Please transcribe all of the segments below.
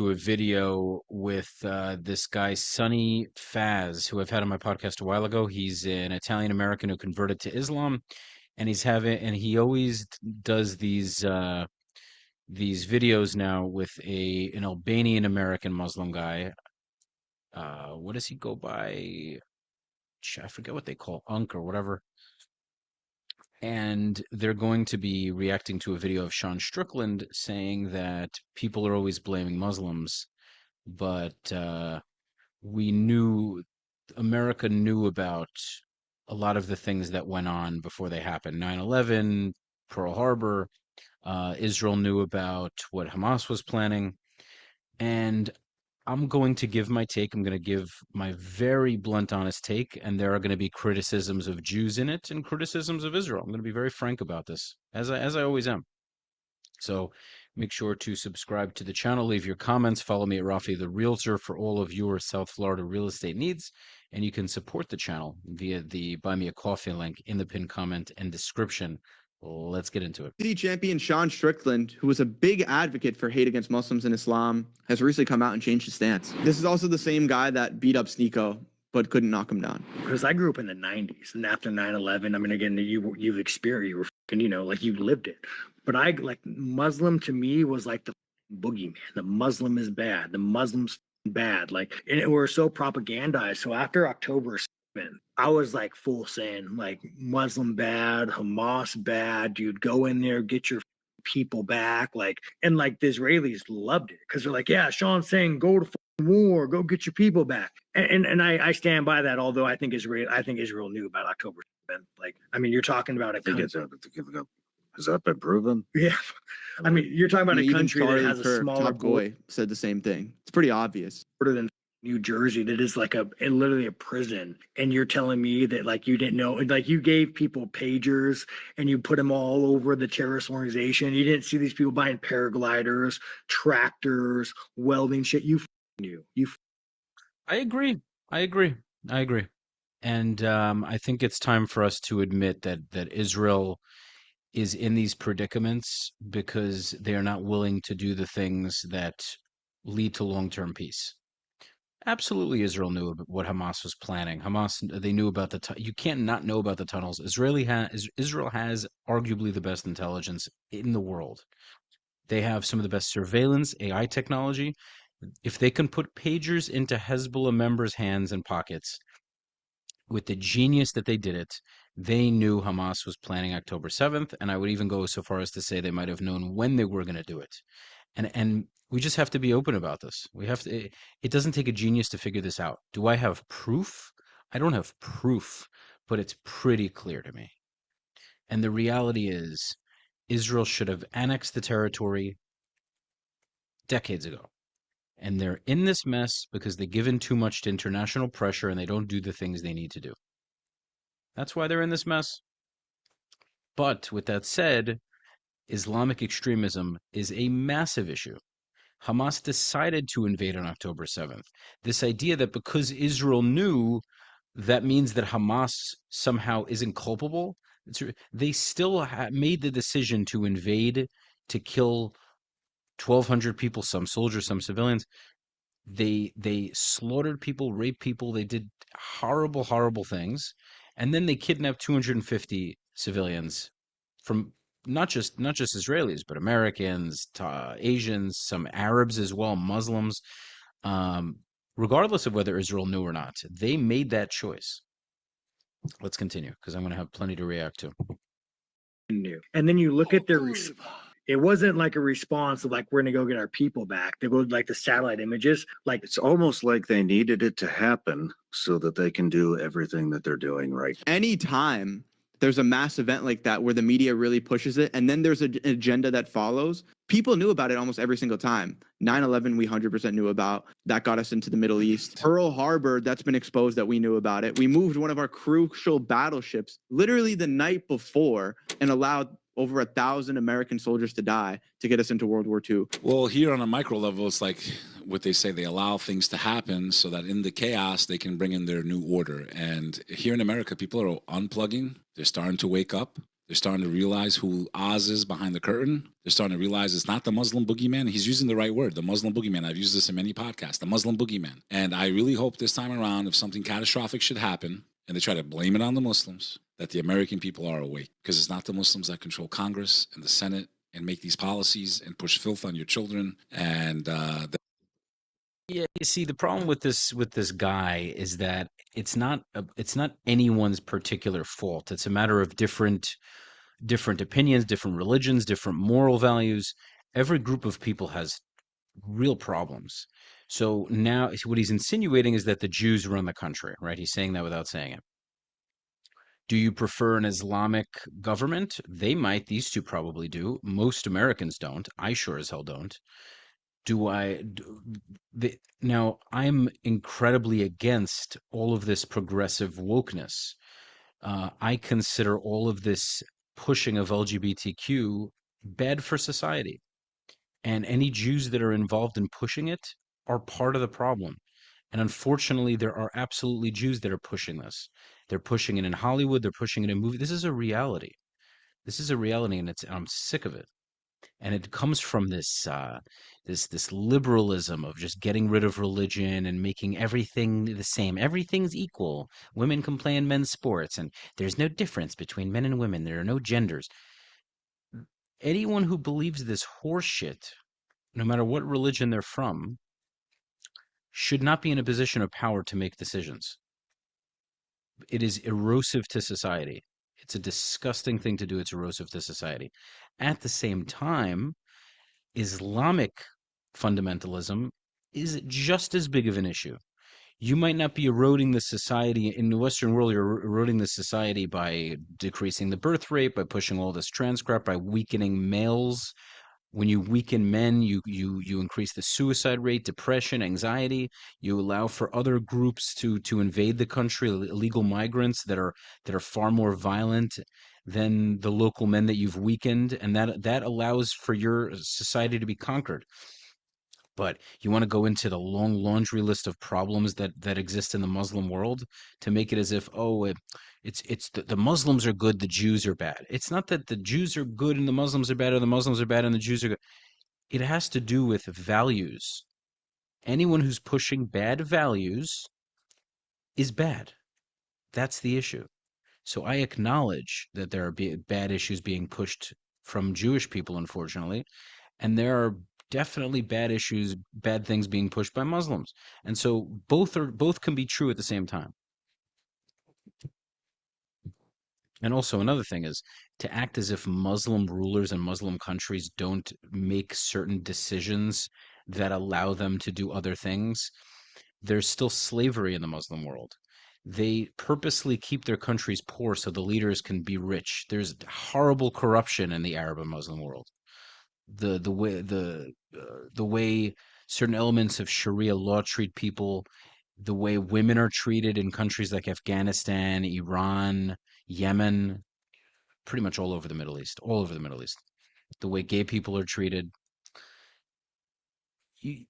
to a video with this guy Sunny Faz, who I've had on my podcast a while ago. He's an Italian American who converted to Islam, and he always does these videos now with an Albanian American Muslim guy. What does he go by? I forget what they call Unk or whatever. And they're going to be reacting to a video of Sean Strickland saying that people are always blaming Muslims, but we knew America knew about a lot of the things that went on before they happened. 9/11, Pearl Harbor. Israel knew about what Hamas was planning. And I'm going to give my take. I'm going to give my very blunt, honest take. And there are going to be criticisms of Jews in it and criticisms of Israel. I'm going to be very frank about this, as I always am. So make sure to subscribe to the channel, leave your comments, follow me at Rafi the Realtor for all of your South Florida real estate needs. And you can support the channel via the Buy Me a Coffee link in the pinned comment and description. Let's get into it. City champion Sean Strickland, who was a big advocate for hate against Muslims and Islam, has recently come out and changed his stance. This is also the same guy that beat up Sneeko, but couldn't knock him down. Because I grew up in the 90s, and after 9/11, I mean, again, you've experienced, you were fucking, like you lived it. But Muslim to me was like the boogeyman. The Muslim is bad. The Muslim's bad. And we're so propagandized. So after October 7th, I was like full saying like Muslim bad, Hamas bad. Dude, go in there, get your people back. And the Israelis loved it because they're like, yeah, Sean's saying go to war, go get your people back. And I stand by that. Although I think Israel knew about October 7th. I mean, you're talking about has that been proven? Yeah, I mean, you're talking about a country that has a smaller boy said the same thing. It's pretty obvious. Border than New Jersey, that is literally a prison. And you're telling me that you didn't know, you gave people pagers and you put them all over the terrorist organization. You didn't see these people buying paragliders, tractors, welding shit. You knew. I agree. And I think it's time for us to admit that Israel is in these predicaments because they are not willing to do the things that lead to long-term peace. Absolutely, Israel knew about what Hamas was planning. They knew about you can't not know about the tunnels. Israel has arguably the best intelligence in the world. They have some of the best surveillance, AI technology. If they can put pagers into Hezbollah members' hands and pockets, with the genius that they did it, they knew Hamas was planning October 7th, and I would even go so far as to say they might have known when they were going to do it. And we just have to be open about this. It doesn't take a genius to figure this out. Do I have proof? I don't have proof, but it's pretty clear to me. And the reality is, Israel should have annexed the territory decades ago. And they're in this mess because they give in too much to international pressure and they don't do the things they need to do. That's why they're in this mess. But with that said, Islamic extremism is a massive issue. Hamas decided to invade on October 7th. This idea that because Israel knew, that means that Hamas somehow isn't culpable. They still made the decision to invade, to kill 1,200 people, some soldiers, some civilians. They slaughtered people, raped people. They did horrible, horrible things. And then they kidnapped 250 civilians from not just Israelis, but Americans, Asians, some Arabs as well, Muslims. Regardless of whether Israel knew or not, they made that choice. Let's continue, because I'm going to have plenty to react to. And then you look at their it wasn't like a response of we're going to go get our people back. They go the satellite images. It's almost like they needed it to happen so that they can do everything that they're doing right. Anytime there's a mass event like that where the media really pushes it and then there's an agenda that follows, people knew about it almost every single time. 9/11 we 100% knew about. That got us into the Middle East. Pearl Harbor, that's been exposed that we knew about it. We moved one of our crucial battleships literally the night before and allowed over 1,000 American soldiers to die to get us into World War II. Well, here on a micro level, it's like what they say, they allow things to happen so that in the chaos, they can bring in their new order. And here in America, people are unplugging. They're starting to wake up. They're starting to realize who Oz is behind the curtain. They're starting to realize it's not the Muslim boogeyman. He's using the right word, the Muslim boogeyman. I've used this in many podcasts, the Muslim boogeyman. And I really hope this time around, if something catastrophic should happen and they try to blame it on the Muslims, that the American people are awake, because it's not the Muslims that control Congress and the Senate and make these policies and push filth on your children. And Yeah, you see, the problem with this guy is that it's not anyone's particular fault. It's a matter of different opinions, different religions, different moral values. Every group of people has real problems. So now what he's insinuating is that the Jews run the country, right? He's saying that without saying it. Do you prefer an Islamic government? They might. These two probably do. Most Americans don't. I sure as hell don't. Do I? Now, I'm incredibly against all of this progressive wokeness. I consider all of this pushing of LGBTQ bad for society. And any Jews that are involved in pushing it are part of the problem. And unfortunately, there are absolutely Jews that are pushing this. They're pushing it in Hollywood. They're pushing it in movies. This is a reality. This is a reality, and I'm sick of it. And it comes from this liberalism of just getting rid of religion and making everything the same. Everything's equal. Women can play in men's sports, and there's no difference between men and women. There are no genders. Anyone who believes this horseshit, no matter what religion they're from, should not be in a position of power to make decisions. It is erosive to society. It's a disgusting thing to do. It's erosive to society. At the same time, Islamic fundamentalism is just as big of an issue. You might not be eroding the society in the Western world. You're eroding the society by decreasing the birth rate, by pushing all this trans crap, by weakening males. When you weaken men, you increase the suicide rate, depression, anxiety. You allow for other groups to invade the country, illegal migrants that are far more violent than the local men that you've weakened, and that allows for your society to be conquered. But you want to go into the long laundry list of problems that exist in the Muslim world to make it as if, oh, it's the Muslims are good, the Jews are bad. It's not that the Jews are good and the Muslims are bad, or the Muslims are bad and the Jews are good. It has to do with values. Anyone who's pushing bad values is bad. That's the issue. So I acknowledge that there are bad issues being pushed from Jewish people, unfortunately, and there are definitely bad issues, bad things being pushed by Muslims. And so both can be true at the same time. And also another thing is to act as if Muslim rulers and Muslim countries don't make certain decisions that allow them to do other things. There's still slavery in the Muslim world. They purposely keep their countries poor so the leaders can be rich. There's horrible corruption in the Arab and Muslim world. The way certain elements of Sharia law treat people, the way women are treated in countries like Afghanistan, Iran, Yemen, pretty much all over the Middle East. The way gay people are treated. You,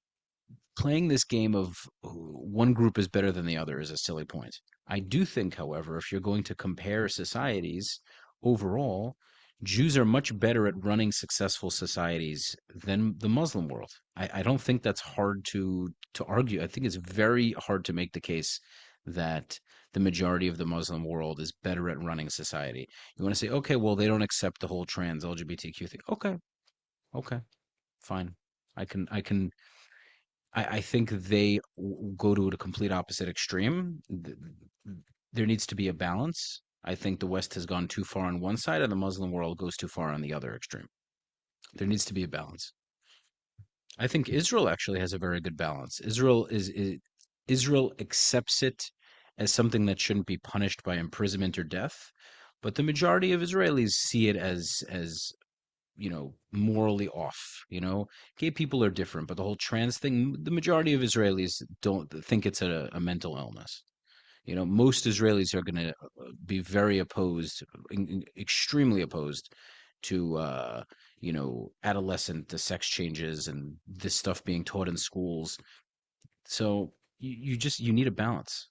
Playing this game of one group is better than the other is a silly point. I do think, however, if you're going to compare societies overall, Jews are much better at running successful societies than the Muslim world. I don't think that's hard to argue. I think it's very hard to make the case that the majority of the Muslim world is better at running society. You want to say, okay, well, they don't accept the whole trans LGBTQ thing. Okay, fine. I think they go to a complete opposite extreme. There needs to be a balance. I think the West has gone too far on one side, and the Muslim world goes too far on the other extreme. There needs to be a balance. I think Israel actually has a very good balance. Israel accepts it as something that shouldn't be punished by imprisonment or death, but the majority of Israelis see it as morally off. Gay people are different, but the whole trans thing, the majority of Israelis don't think it's a mental illness. Most Israelis are going to be very opposed, extremely opposed to, adolescent, the sex changes and this stuff being taught in schools. So you need a balance.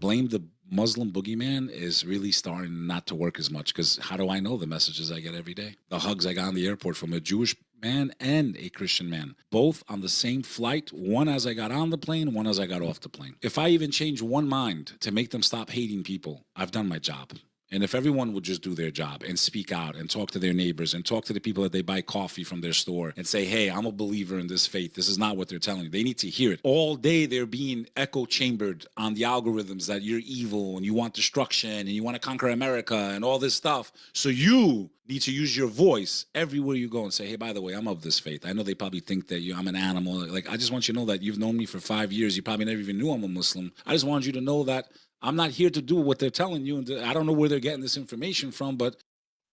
blame the Muslim boogeyman is really starting not to work as much, because how do I know the messages I get every day? The hugs I got in the airport from a Jewish man and a Christian man, both on the same flight, one as I got on the plane, one as I got off the plane. If I even change one mind to make them stop hating people, I've done my job. And if everyone would just do their job and speak out and talk to their neighbors and talk to the people that they buy coffee from their store and say, hey, I'm a believer in this faith. This is not what they're telling you. They need to hear it. All day they're being echo chambered on the algorithms that you're evil and you want destruction and you want to conquer America and all this stuff. So you need to use your voice everywhere you go and say, hey, by the way, I'm of this faith. I know they probably think that I'm an animal. Like, I just want you to know that you've known me for 5 years. You probably never even knew I'm a Muslim. I just want you to know that I'm not here to do what they're telling you. And I don't know where they're getting this information from, but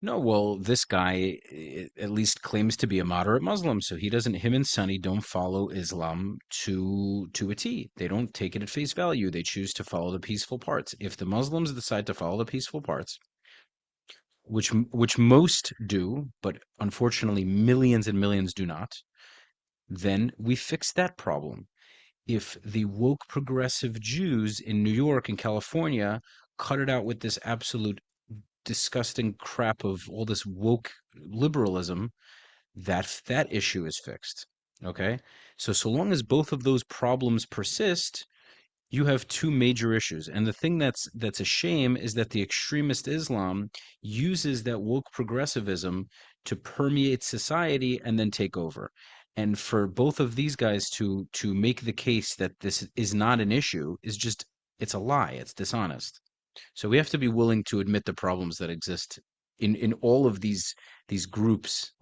No, well, this guy at least claims to be a moderate Muslim, so him and Sunny don't follow Islam to a T. They don't take it at face value. They choose to follow the peaceful parts. If the Muslims decide to follow the peaceful parts, which most do, but unfortunately millions and millions do not, then we fix that problem. If the woke progressive Jews in New York and California cut it out with this absolute disgusting crap of all this woke liberalism, that issue is fixed. Okay? So long as both of those problems persist, you have two major issues. And the thing that's a shame is that the extremist Islam uses that woke progressivism to permeate society and then take over. And for both of these guys to make the case that this is not an issue is just, it's a lie. It's dishonest. So we have to be willing to admit the problems that exist in all of these groups.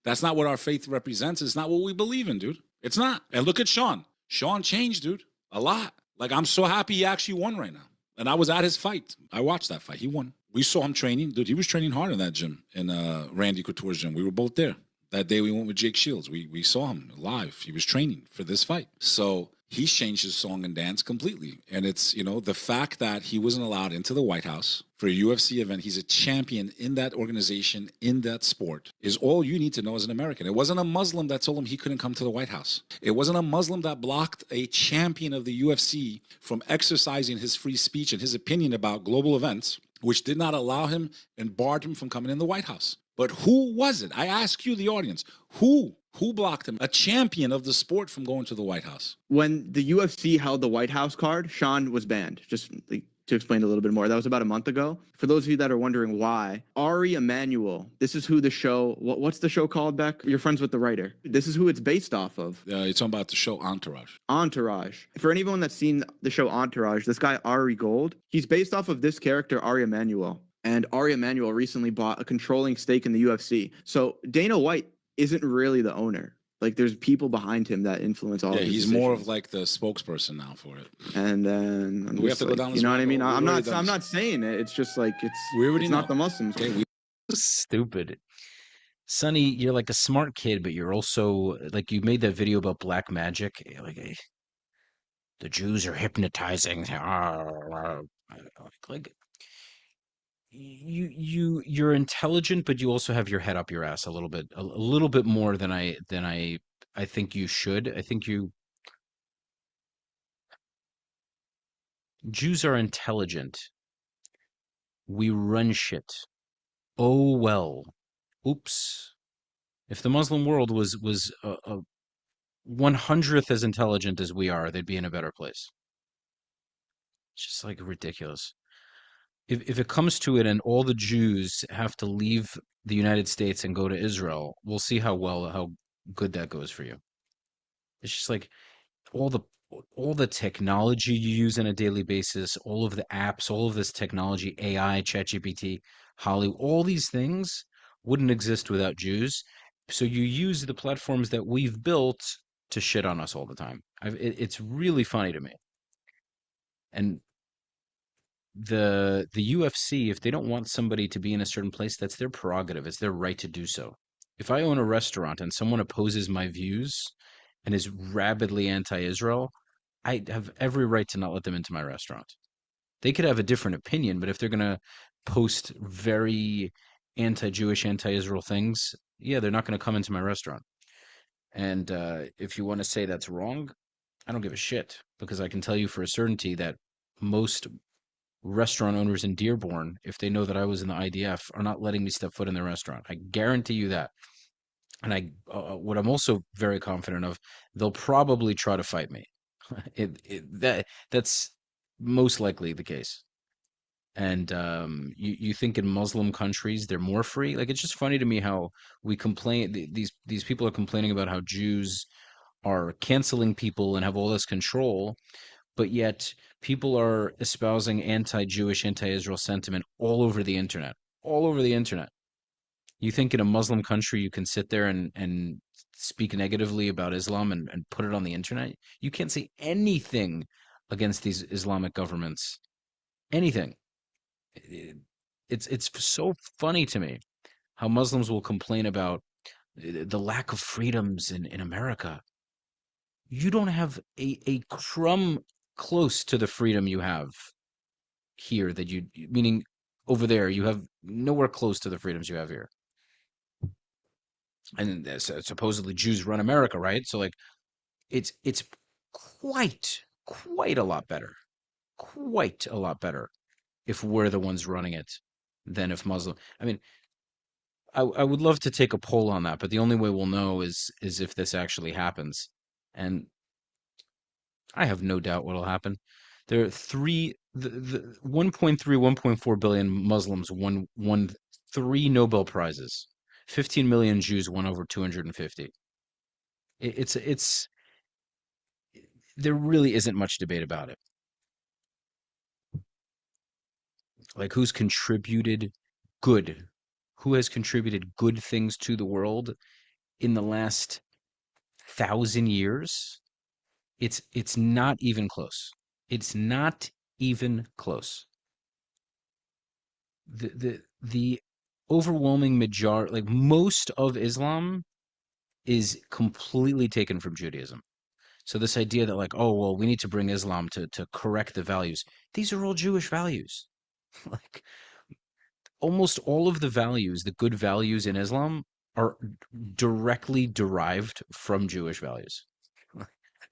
that's not what our faith represents. It's not what we believe in, dude. It's not. And look at Sean. Sean changed, dude, a lot. Like, I'm so happy he actually won right now. And I was at his fight. I watched that fight. He won. We saw him training. Dude, he was training hard in that gym, in Randy Couture's gym. We were both there. That day we went with Jake Shields. We saw him live. He was training for this fight. So he's changed his song and dance completely. And it's, the fact that he wasn't allowed into the White House for a UFC event, he's a champion in that organization, in that sport, is all you need to know as an American. It wasn't a Muslim that told him he couldn't come to the White House. It wasn't a Muslim that blocked a champion of the UFC from exercising his free speech and his opinion about global events, which did not allow him and barred him from coming in the White House. But who was it? I ask you, the audience, who blocked him? A champion of the sport from going to the White House. When the UFC held the White House card, Sean was banned. Just to explain a little bit more, that was about a month ago. For those of you that are wondering why, Ari Emanuel, this is who the show, what's the show called, Beck? You're friends with the writer. This is who it's based off of. You're talking about the show Entourage. Entourage. For anyone that's seen the show Entourage, this guy, Ari Gold, he's based off of this character, Ari Emanuel. And Ari Emanuel recently bought a controlling stake in the UFC. So Dana White isn't really the owner. Like, there's people behind him that influence all of his he's decisions. More of like the spokesperson now for it. And then we have to go down this you know what I mean? road. I'm not saying it. It's just like it's not the Muslims. Okay, Stupid. Sonny, you're like a smart kid, but you're also like, you made that video about black magic. Like, the Jews are hypnotizing. Like, you're intelligent, but you also have your head up your ass a little bit more than I think you should. I think Jews are intelligent. We run shit. Oh well. Oops. If the Muslim world was a 100th as intelligent as we are, they'd be in a better place. It's just like ridiculous. If it comes to it and all the Jews have to leave the United States and go to Israel, we'll see how good that goes for you. It's just like all the technology you use on a daily basis, all of the apps, all of this technology, AI, ChatGPT, Hollywood, all these things wouldn't exist without Jews. So you use the platforms that we've built to shit on us all the time. It's really funny to me. And the UFC, if they don't want somebody to be in a certain place, that's their prerogative. It's their right to do so. If I own a restaurant and someone opposes my views and is rabidly anti-Israel, I have every right to not let them into my restaurant. They could have a different opinion, but if they're going to post very anti-Jewish, anti-Israel things, yeah, they're not going to come into my restaurant. And if you want to say that's wrong, I don't give a shit, because I can tell you for a certainty that most restaurant owners in Dearborn, if they know that I was in the IDF, are not letting me step foot in their restaurant. I guarantee you that. And what I'm also very confident of, they'll probably try to fight me. That's most likely the case. And you think in Muslim countries they're more free? Like, it's just funny to me how we complain. These people are complaining about how Jews are canceling people and have all this control, but yet people are espousing anti-Jewish, anti-Israel sentiment all over the internet. All over the internet. You think in a Muslim country you can sit there and speak negatively about Islam and put it on the internet? You can't say anything against these Islamic governments. Anything. It's so funny to me how Muslims will complain about the lack of freedoms in America. You don't have a crumb close to the freedom you have here that meaning over there, you have nowhere close to the freedoms you have here. And supposedly Jews run America, right? So like it's quite a lot better. Quite a lot better if we're the ones running it than if Muslim. I mean, I would love to take a poll on that, but the only way we'll know is if this actually happens. And I have no doubt what'll happen. There are the 1.3, 1.4 billion Muslims won 3 Nobel Prizes. 15 million Jews won over 250. It's there really isn't much debate about it. Like, who's contributed good? Who has contributed good things to the world in the last 1,000 years? It's not even close. It's not even close. The overwhelming majority, like most of Islam, is completely taken from Judaism. So this idea that like, oh well, we need to bring Islam to correct the values. These are all Jewish values. Like almost all of the values, the good values in Islam, are directly derived from Jewish values.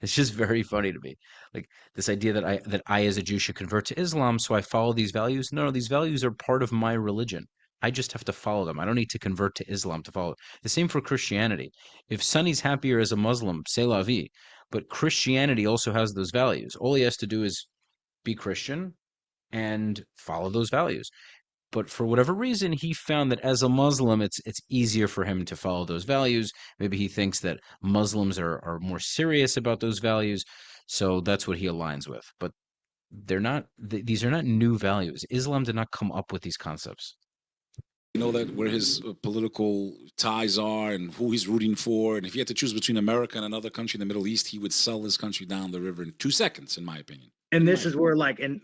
It's just very funny to me. Like this idea that I as a Jew should convert to Islam so I follow these values. No, these values are part of my religion. I just have to follow them. I don't need to convert to Islam to follow. The same for Christianity. If Sunny's happier as a Muslim, c'est la vie. But Christianity also has those values. All he has to do is be Christian and follow those values. But for whatever reason, he found that as a Muslim, it's easier for him to follow those values. Maybe he thinks that Muslims are more serious about those values, so that's what he aligns with. But they're not. These are not new values. Islam did not come up with these concepts. You know that where his political ties are and who he's rooting for, and if he had to choose between America and another country in the Middle East, he would sell his country down the river in 2 seconds, in my opinion. And this is where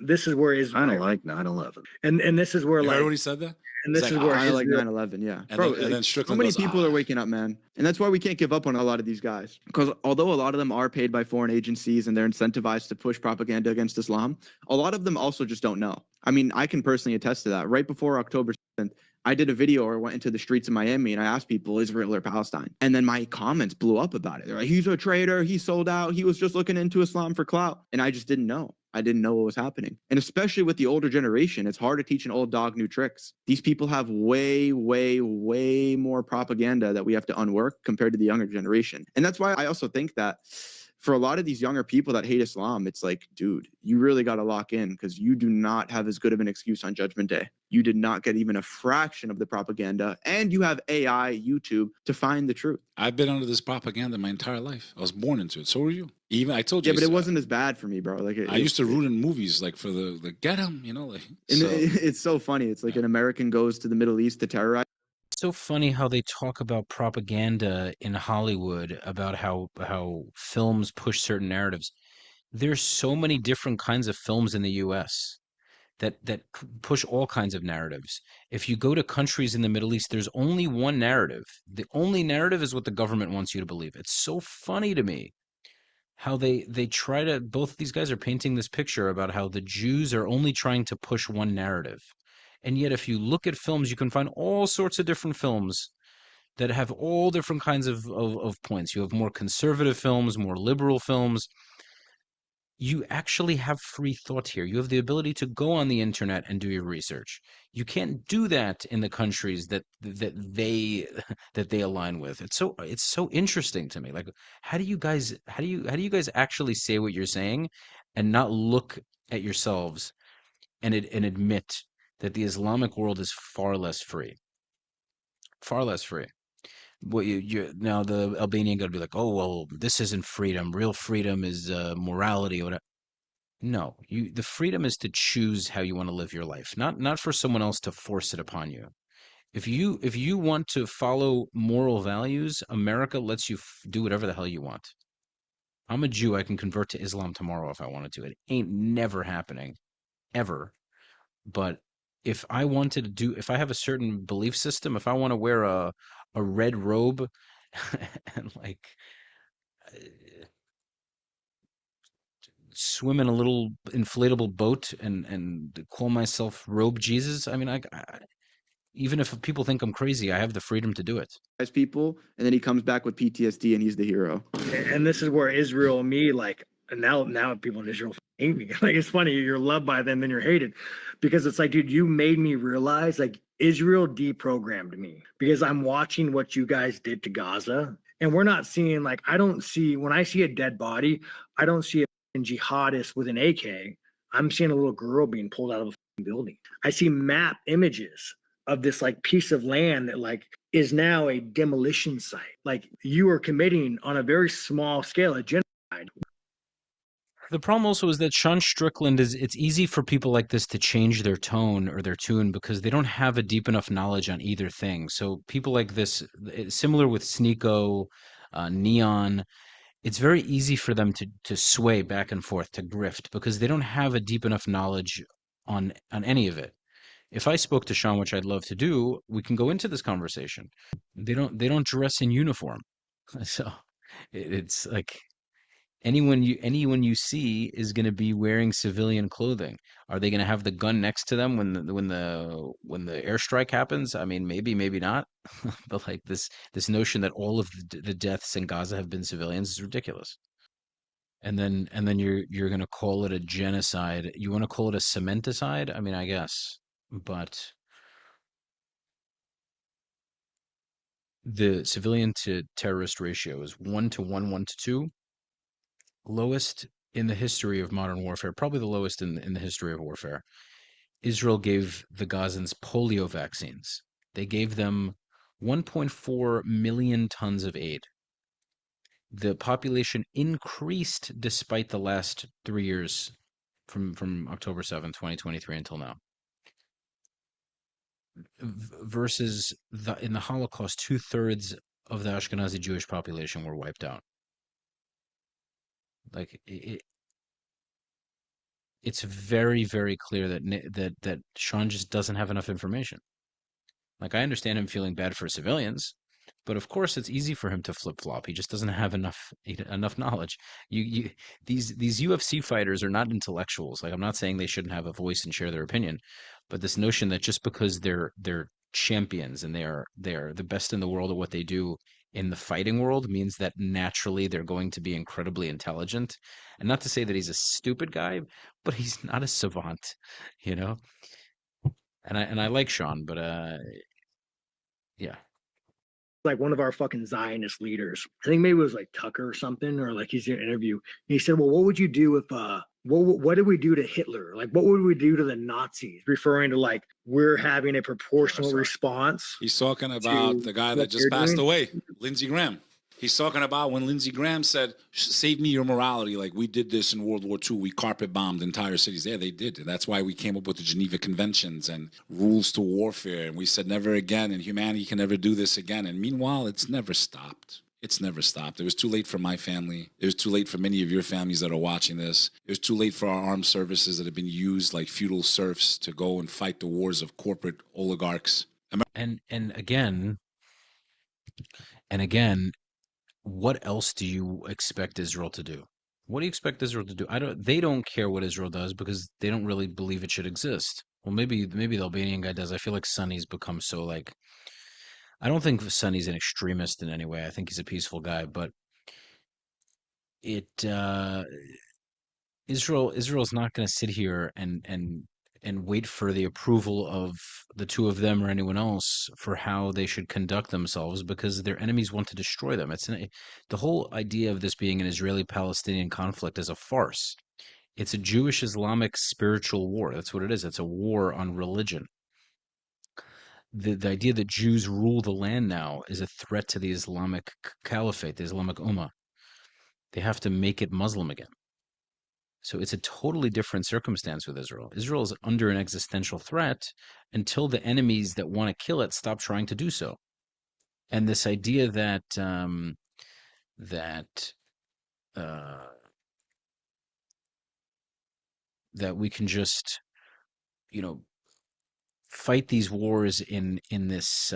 this is where I Israel, don't like 9/11. and this is where You heard like, when he said that? and this It's is like, where I like Israel, 9/11, yeah. And Bro, then so Strickland many goes, people are waking up, man. And that's why we can't give up on a lot of these guys. Because although a lot of them are paid by foreign agencies and they're incentivized to push propaganda against Islam, a lot of them also just don't know. I mean, I can personally attest to that. Right before October 7th, I did a video or went into the streets of Miami and I asked people, Israel or Palestine? And then my comments blew up about it. They're like, he's a traitor. He sold out. He was just looking into Islam for clout. And I just didn't know. I didn't know what was happening. And especially with the older generation, it's hard to teach an old dog new tricks. These people have way, way, way more propaganda that we have to unwork compared to the younger generation. And that's why I also think that for a lot of these younger people that hate Islam, it's like, dude, you really got to lock in because you do not have as good of an excuse on Judgment Day. You did not get even a fraction of the propaganda, and you have AI, YouTube to find the truth. I've been under this propaganda my entire life. I was born into it. So were you. Even I told you. Yeah, but it wasn't as bad for me, bro. Like I used to root in movies like for the get him, you know, like. And So, it's so funny. It's like an American goes to the Middle East to terrorize. So funny how they talk about propaganda in Hollywood, about how films push certain narratives. There's so many different kinds of films in the US that push all kinds of narratives. If you go to countries in the Middle East, there's only one narrative. The only narrative is what the government wants you to believe. It's so funny to me how they try to, both of these guys are painting this picture about how the Jews are only trying to push one narrative. And yet if you look at films, you can find all sorts of different films that have all different kinds of points. You have more conservative films, more liberal films. you actually have free thought here. You have the ability to go on the internet and do your research. You can't do that in the countries that they that they align with. It's so interesting to me. Like, how do you guys actually say what you're saying and not look at yourselves and admit that the Islamic world is far less free, far less free. What you now the Albanian gonna be like, oh well, this isn't freedom. Real freedom is morality or whatever. No, the freedom is to choose how you want to live your life, not for someone else to force it upon you. If you want to follow moral values, America lets you do whatever the hell you want. I'm a Jew. I can convert to Islam tomorrow if I wanted to. It ain't never happening, ever. But if I have a certain belief system, if I want to wear a red robe and like swim in a little inflatable boat and call myself Robe Jesus. I mean, even if people think I'm crazy, I have the freedom to do it. As people, and then he comes back with PTSD, and he's the hero. And this is where Israel and me, like, and now people in Israel hate me. Like, it's funny, you're loved by them, then you're hated, because it's like, dude, you made me realize, like, Israel deprogrammed me, because I'm watching what you guys did to Gaza, and we're not seeing, like, I don't see, when I see a dead body, I don't see a jihadist with an AK. I'm seeing a little girl being pulled out of a building. I see map images of this like piece of land that like is now a demolition site. Like, you are committing on a very small scale a genocide. The problem also is that Sean Strickland it's easy for people like this to change their tone or their tune because they don't have a deep enough knowledge on either thing. So people like this, similar with Sneeko, Neon, it's very easy for them to sway back and forth, to grift, because they don't have a deep enough knowledge on any of it. If I spoke to Sean, which I'd love to do, we can go into this conversation. They don't dress in uniform. So it's like anyone you see is going to be wearing civilian clothing. Are they going to have the gun next to them when the airstrike happens? I mean, maybe not. But like this notion that all of the deaths in Gaza have been civilians is ridiculous. And then you're going to call it a genocide. You want to call it a cementicide? I mean, I guess. But the civilian to terrorist ratio is 1 to 1, 1 to 2, lowest in the history of modern warfare, probably the lowest in the history of warfare. Israel gave the Gazans polio vaccines. They gave them 1.4 million tons of aid. The population increased despite the last 3 years from October 7th, 2023 until now. Versus in the Holocaust, 2/3 of the Ashkenazi Jewish population were wiped out. Like it's very, very clear that Sean just doesn't have enough information. Like, I understand him feeling bad for civilians, but of course it's easy for him to flip flop. He just doesn't have enough knowledge. These UFC fighters are not intellectuals. Like, I'm not saying they shouldn't have a voice and share their opinion, but this notion that just because they're champions and they're the best in the world at what they do in the fighting world means that naturally they're going to be incredibly intelligent. And not to say that he's a stupid guy, but he's not a savant, you know? And I like Sean, but yeah. Like, one of our fucking Zionist leaders, I think maybe it was like Tucker or something, or like he's in an interview. And he said, well, what would you do if what did we do to Hitler? Like, what would we do to the Nazis? Referring to like we're having a proportional response. He's talking about the guy that just passed away, Lindsey Graham. He's talking about when Lindsey Graham said, save me your morality. Like, we did this in World War II. We carpet bombed entire cities. Yeah, they did. And that's why we came up with the Geneva Conventions and rules to warfare. And we said never again, and humanity can never do this again. And meanwhile, it's never stopped. It's never stopped. It was too late for my family. It was too late for many of your families that are watching this. It was too late for our armed services that have been used like feudal serfs to go and fight the wars of corporate oligarchs. And again, what else do you expect Israel to do? What do you expect Israel to do? They don't care what Israel does because they don't really believe it should exist. Well, maybe the Albanian guy does. I feel like Sunny's become so like, I don't think Sunny's an extremist in any way. I think he's a peaceful guy, but it Israel's not going to sit here and wait for the approval of the two of them or anyone else for how they should conduct themselves, because their enemies want to destroy them. The whole idea of this being an Israeli-Palestinian conflict is a farce. It's a Jewish-Islamic spiritual war. That's what it is. It's a war on religion. The idea that Jews rule the land now is a threat to the Islamic caliphate, the Islamic Ummah. They have to make it Muslim again. So it's a totally different circumstance with Israel. Israel is under an existential threat until the enemies that want to kill it stop trying to do so. And this idea that that we can just, fight these wars in this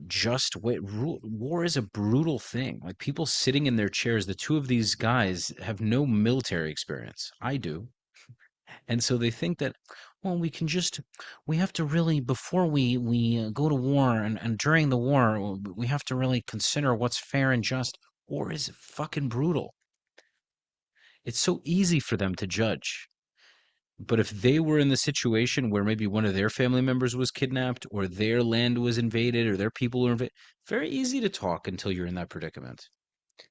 just way. War is a brutal thing. Like, people sitting in their chairs, the two of these guys have no military experience. I do. And so they think that, well, we have to really, before we go to war and during the war, we have to really consider what's fair and just. War is fucking brutal. It's so easy for them to judge. But if they were in the situation where maybe one of their family members was kidnapped, or their land was invaded, or their people were invaded, very easy to talk until you're in that predicament.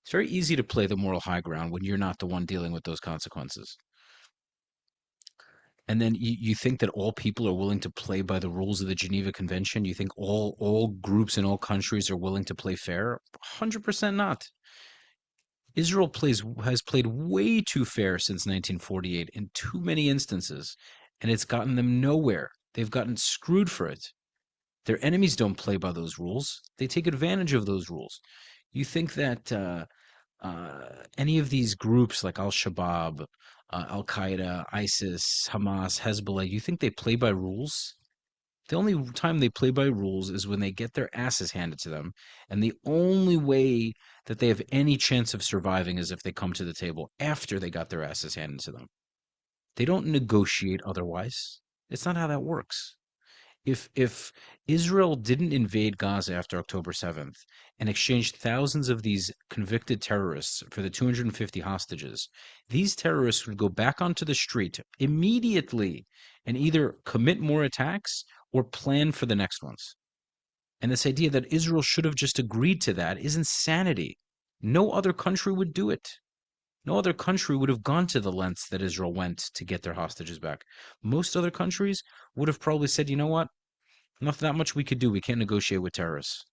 It's very easy to play the moral high ground when you're not the one dealing with those consequences. And then you think that all people are willing to play by the rules of the Geneva Convention? You think all groups in all countries are willing to play fair? 100% not. Israel has played way too fair since 1948 in too many instances, and it's gotten them nowhere. They've gotten screwed for it. Their enemies don't play by those rules. They take advantage of those rules. You think that any of these groups like Al-Shabaab, Al-Qaeda, ISIS, Hamas, Hezbollah, you think they play by rules? The only time they play by rules is when they get their asses handed to them. And the only way that they have any chance of surviving is if they come to the table after they got their asses handed to them. They don't negotiate otherwise. It's not how that works. If Israel didn't invade Gaza after October 7th and exchanged thousands of these convicted terrorists for the 250 hostages, these terrorists would go back onto the street immediately and either commit more attacks or plan for the next ones. And this idea that Israel should have just agreed to that is insanity. No other country would do it. No other country would have gone to the lengths that Israel went to get their hostages back. Most other countries would have probably said, you know what? Not that much we could do. We can't negotiate with terrorists.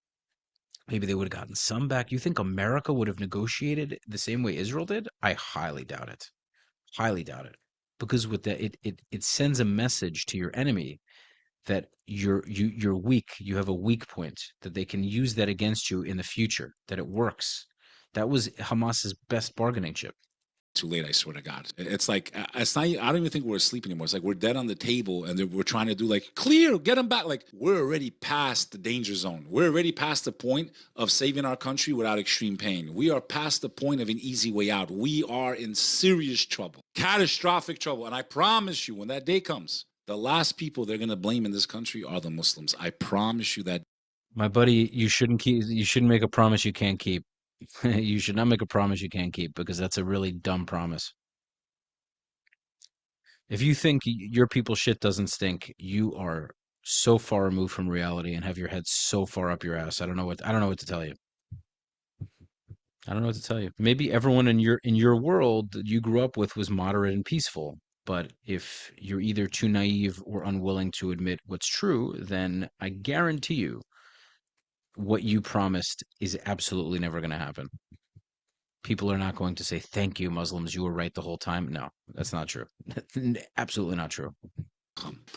Maybe they would have gotten some back. You think America would have negotiated the same way Israel did? I highly doubt it. Highly doubt it. Because with that, it sends a message to your enemy that you're weak. You have a weak point, that they can use that against you in the future, that it works. That was Hamas's best bargaining chip. Too late, I swear to God. It's like, it's not, I don't even think we're asleep anymore. It's like we're dead on the table and we're trying to do like, clear, get them back. Like, we're already past the danger zone. We're already past the point of saving our country without extreme pain. We are past the point of an easy way out. We are in serious trouble, catastrophic trouble. And I promise you, when that day comes, the last people they're going to blame in this country are the Muslims. I promise you that. My buddy, you shouldn't make a promise you can't keep. You should not make a promise you can't keep, because that's a really dumb promise. If you think your people's shit doesn't stink, you are so far removed from reality and have your head so far up your ass. I don't know what to tell you. I don't know what to tell you. Maybe everyone in your world that you grew up with was moderate and peaceful. But if you're either too naive or unwilling to admit what's true, then I guarantee you what you promised is absolutely never going to happen. People are not going to say, thank you, Muslims, you were right the whole time. No, that's not true. Absolutely not true.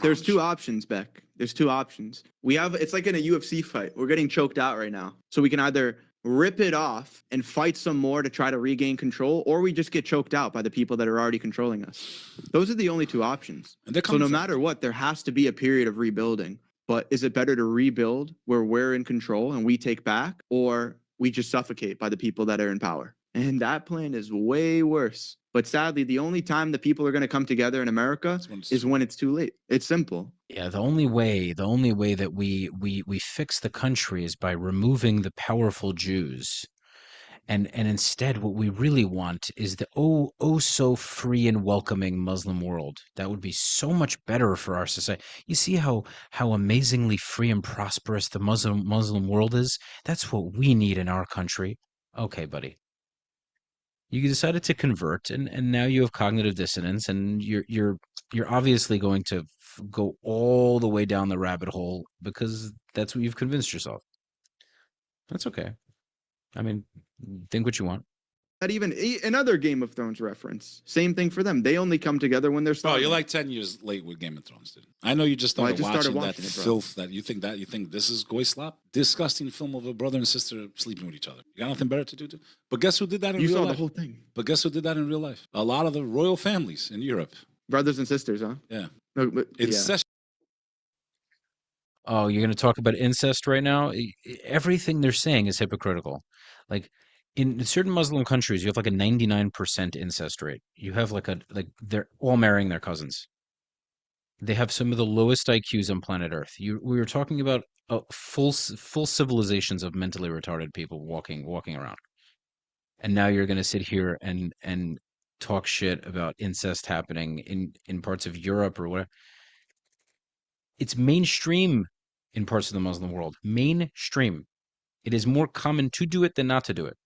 There's two options, Beck. There's two options. It's like in a UFC fight. We're getting choked out right now. So we can either rip it off and fight some more to try to regain control, or we just get choked out by the people that are already controlling us. Those are the only two options. So no matter what, there has to be a period of rebuilding. But is it better to rebuild where we're in control and we take back, or we just suffocate by the people that are in power? And that plan is way worse. But sadly, the only time the people are going to come together in America is when it's too late. It's simple. Yeah, the only way that we fix the country is by removing the powerful Jews And instead, what we really want is the oh so free and welcoming Muslim world. That would be so much better for our society. You see how amazingly free and prosperous the Muslim world is? That's what we need in our country. Okay, buddy. You decided to convert, and now you have cognitive dissonance, and you're obviously going to go all the way down the rabbit hole because that's what you've convinced yourself. That's okay. I mean, think what you want. Not even another Game of Thrones reference. Same thing for them. They only come together when they're Bro, starving. you're like 10 years late with Game of Thrones, dude. I know you just Well, I started, just started watching, watching that it, bro. filth that you think this is goy slop? Disgusting film of a brother and sister sleeping with each other. You got nothing better to do? But guess who did that in You real saw life? the whole thing. But guess who did that in real life? A lot of the royal families in Europe. Brothers and sisters, huh? Yeah. No, but, yeah. Incest. Oh, you're going to talk about incest right now? Everything they're saying is hypocritical. Like in certain Muslim countries, you have like a 99% incest rate. You have like they're all marrying their cousins. They have some of the lowest IQs on planet Earth. We were talking about full civilizations of mentally retarded people walking around. And now you're going to sit here and talk shit about incest happening in parts of Europe or whatever. It's mainstream in parts of the Muslim world. Mainstream. It is more common to do it than not to do it.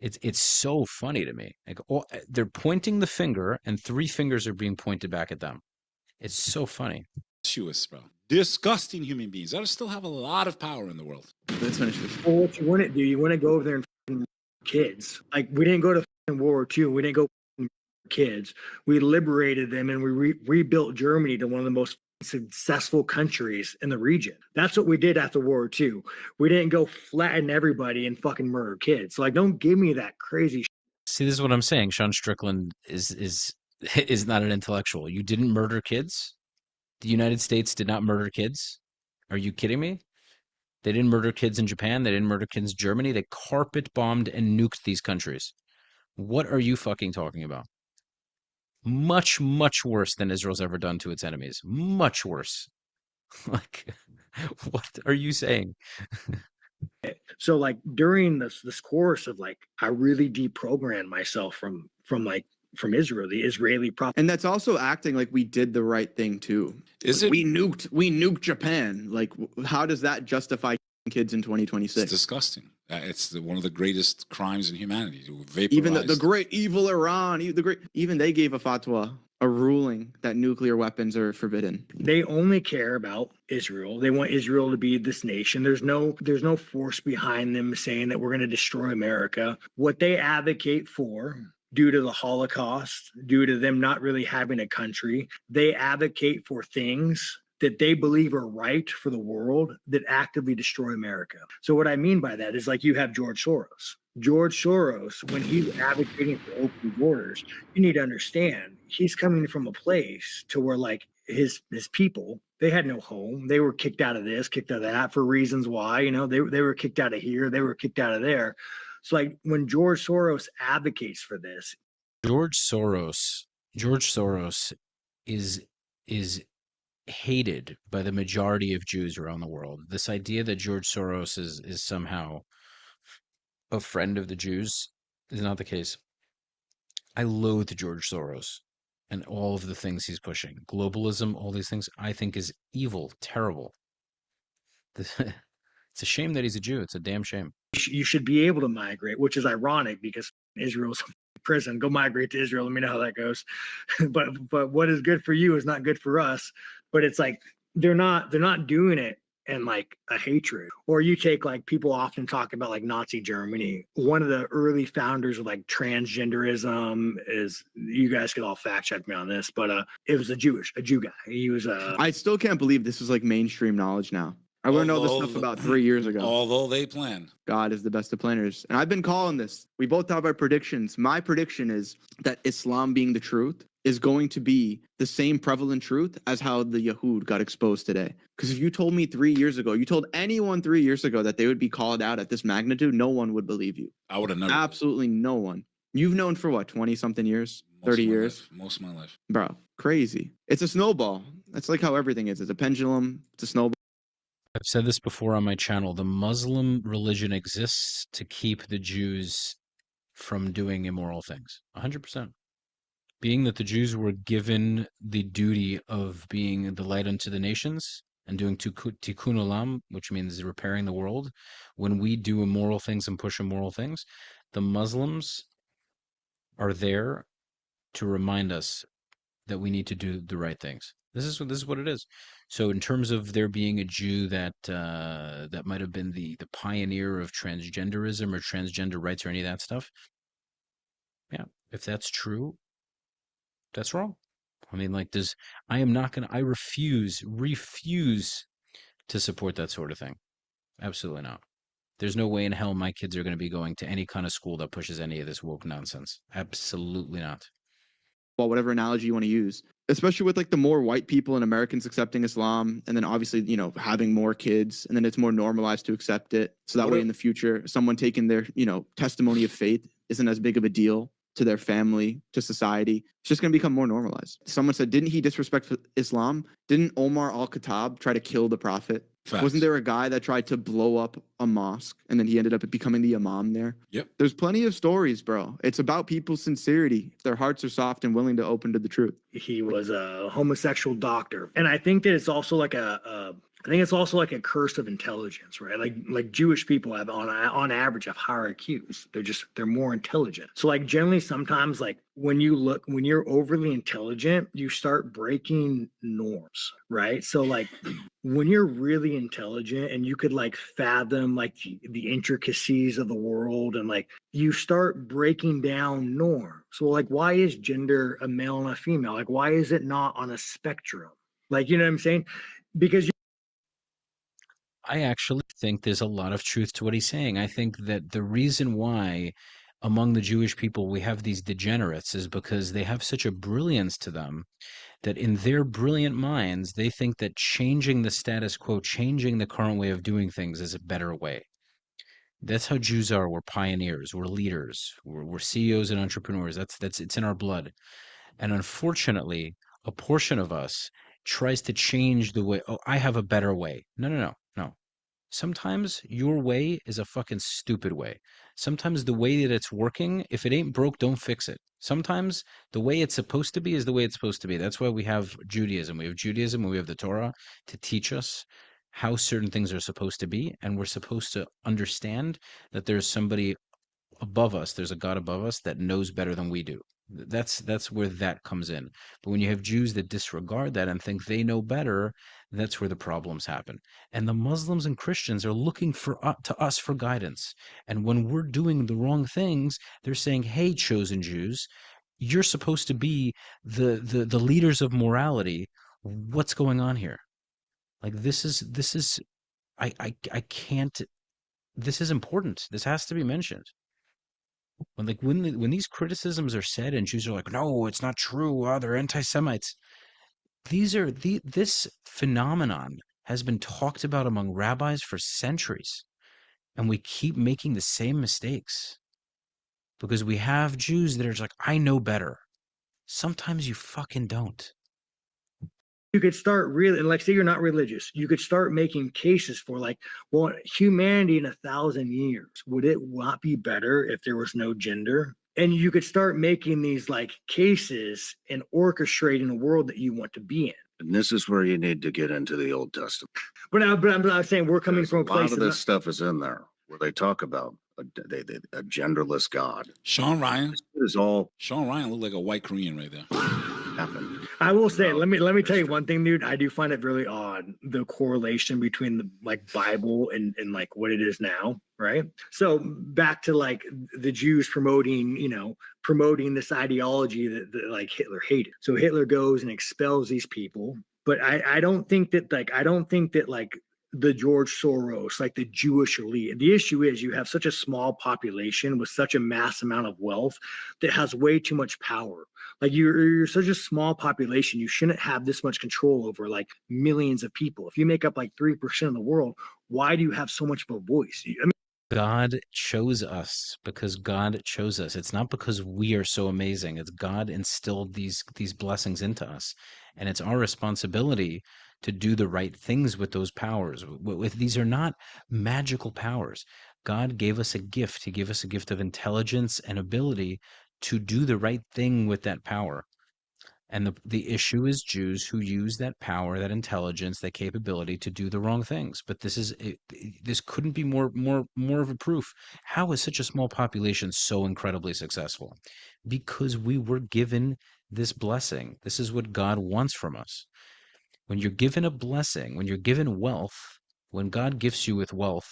It's so funny to me. Like they're pointing the finger, and three fingers are being pointed back at them. It's so funny. Bro. Disgusting human beings that still have a lot of power in the world. Let's finish this. Well, what you want to do, you want to go over there and f***ing kids. Like, we didn't go to f***ing World War II. We didn't go f***ing kids. We liberated them, and we rebuilt Germany to one of the most successful countries in the region. That's what we did after World War II. We didn't go flatten everybody and fucking murder kids. So, like, don't give me that crazy See, this is what I'm saying. Sean Strickland is not an intellectual. You didn't murder kids? The United States did not murder kids? Are you kidding me? They didn't murder kids in Japan. They didn't murder kids in Germany. They carpet bombed and nuked these countries. What are you fucking talking about? Much, much worse than Israel's ever done to its enemies. Much worse. Like, what are you saying? So like during this course of like, I really deprogrammed myself from Israel, the Israeli propaganda. And that's also acting like we did the right thing too. Is Like, it? we nuked Japan. Like, how does that justify kids in It's 2026? disgusting. It's one of the greatest crimes in humanity. To Even the vaporize. great evil Iran, even they gave a fatwa, a ruling that nuclear weapons are forbidden. They only care about Israel. They want Israel to be this nation. There's no force behind them saying that we're going to destroy America. What they advocate for, due to the Holocaust, due to them not really having a country, they advocate for things that they believe are right for the world that actively destroy America. So what I mean by that is, like, you have George Soros. George Soros, when he's advocating for open borders, you need to understand he's coming from a place to where, like, his people, they had no home. They were kicked out of this, kicked out of that for reasons why, you know, they were kicked out of here, they were kicked out of there. So like when George Soros advocates for this, George Soros is hated by the majority of Jews around the world. This idea that George Soros is somehow a friend of the Jews is not the case. I loathe George Soros and all of the things he's pushing. Globalism, all these things, I think is evil, terrible. It's a shame that he's a Jew. It's a damn shame. you should be able to migrate, which is ironic because Israel's a prison. Go migrate to Israel. Let me know how that goes. but what is good for you is not good for us. But it's like they're not doing it and like a hatred. Or you take, like, people often talk about like Nazi Germany. One of the early founders of like transgenderism is, you guys could all fact check me on this, but it was a Jew guy. He was I still can't believe this is like mainstream knowledge now. I learned all this stuff about 3 years ago. Although they plan. God is the best of planners. And I've been calling this. We both have our predictions. My prediction is that Islam being the truth is going to be the same prevalent truth as how the Yahud got exposed today. Because if you told me 3 years ago, you told anyone 3 years ago that they would be called out at this magnitude, no one would believe you. I would have never. Absolutely no one. You've known for what, 20 something years? 30 years? Most of my life. Bro, crazy. It's a snowball. That's like how everything is. It's a pendulum. It's a snowball. I've said this before on my channel. The Muslim religion exists to keep the Jews from doing immoral things. 100%. Being that the Jews were given the duty of being the light unto the nations and doing tikkun olam, which means repairing the world, when we do immoral things and push immoral things, the Muslims are there to remind us that we need to do the right things. This is what it is. So in terms of there being a Jew that that might have been the pioneer of transgenderism or transgender rights or any of that stuff, yeah, if that's true, that's wrong. I mean, like, I refuse to support that sort of thing. Absolutely not. There's no way in hell my kids are going to be going to any kind of school that pushes any of this woke nonsense. Absolutely not. Well, whatever analogy you want to use, especially with like the more white people and Americans accepting Islam, and then obviously, having more kids, and then it's more normalized to accept it. So that way in the future, someone taking their, testimony of faith isn't as big of a deal to their family, to society. It's just going to become more normalized. Someone said, didn't he disrespect Islam? Didn't Omar al-Khattab try to kill the prophet? Facts. Wasn't there a guy that tried to blow up a mosque and then he ended up becoming the imam there? Yep. There's plenty of stories, bro. It's about people's sincerity. If their hearts are soft and willing to open to the truth. He was a homosexual doctor, and I think that it's also like I think it's also like a curse of intelligence, right? Like Jewish people have on average have higher IQs. They're more intelligent. So like generally sometimes like when you're overly intelligent, you start breaking norms, right? So like when you're really intelligent and you could like fathom like the intricacies of the world, and like you start breaking down norms. So like why is gender a male and a female? Like why is it not on a spectrum? Like, you know what I'm saying? Because I actually think there's a lot of truth to what he's saying. I think that the reason why among the Jewish people we have these degenerates is because they have such a brilliance to them that in their brilliant minds, they think that changing the status quo, changing the current way of doing things is a better way. That's how Jews are. We're pioneers, we're leaders, we're CEOs and entrepreneurs. It's in our blood. And unfortunately, a portion of us tries to change the way, oh, I have a better way. No, no, no, no. Sometimes your way is a fucking stupid way. Sometimes the way that it's working, if it ain't broke, don't fix it. Sometimes the way it's supposed to be is the way it's supposed to be. That's why we have Judaism. We have Judaism and we have the Torah to teach us how certain things are supposed to be. And we're supposed to understand that there's somebody above us, there's a God above us that knows better than we do. That's where that comes in. But when you have Jews that disregard that and think they know better, that's where the problems happen. And the Muslims and Christians are looking to us for guidance. And when we're doing the wrong things, they're saying, "Hey, chosen Jews, you're supposed to be the leaders of morality. What's going on here?" Like this is I can't. This is important. This has to be mentioned. When these criticisms are said and Jews are like, no, it's not true. Oh, they're anti-Semites. This phenomenon has been talked about among rabbis for centuries, and we keep making the same mistakes because we have Jews that are just like, I know better. Sometimes you fucking don't. you could start really, and like say you're not religious, you could start making cases for like, well, humanity in 1,000 years, would it not be better if there was no gender? And you could start making these like cases and orchestrating a world that you want to be in. And this is where you need to get into the Old Testament. But I'm saying we're coming Because from a a place lot of this stuff is in there where they talk about a genderless God. Sean Ryan. This is all Sean Ryan looked like a white Korean right there. happened. I will say, let me tell you one thing, dude. I do find it really odd, the correlation between the like Bible and like what it is now, right? So back to like the Jews promoting this ideology that like Hitler hated. So Hitler goes and expels these people. But I don't think that the George Soros, like the Jewish elite. The issue is you have such a small population with such a mass amount of wealth that has way too much power. Like you're such a small population, you shouldn't have this much control over like millions of people. If you make up like 3% of the world, why do you have so much of a voice? I mean, God chose us because God chose us. It's not because we are so amazing. It's God instilled these blessings into us. And it's our responsibility to do the right things with those powers. These are not magical powers. God gave us a gift. He gave us a gift of intelligence and ability to do the right thing with that power. And the issue is Jews who use that power, that intelligence, that capability to do the wrong things. But this couldn't be more of a proof. How is such a small population so incredibly successful? Because we were given this blessing. This is what God wants from us. When you're given a blessing, when you're given wealth, when God gifts you with wealth,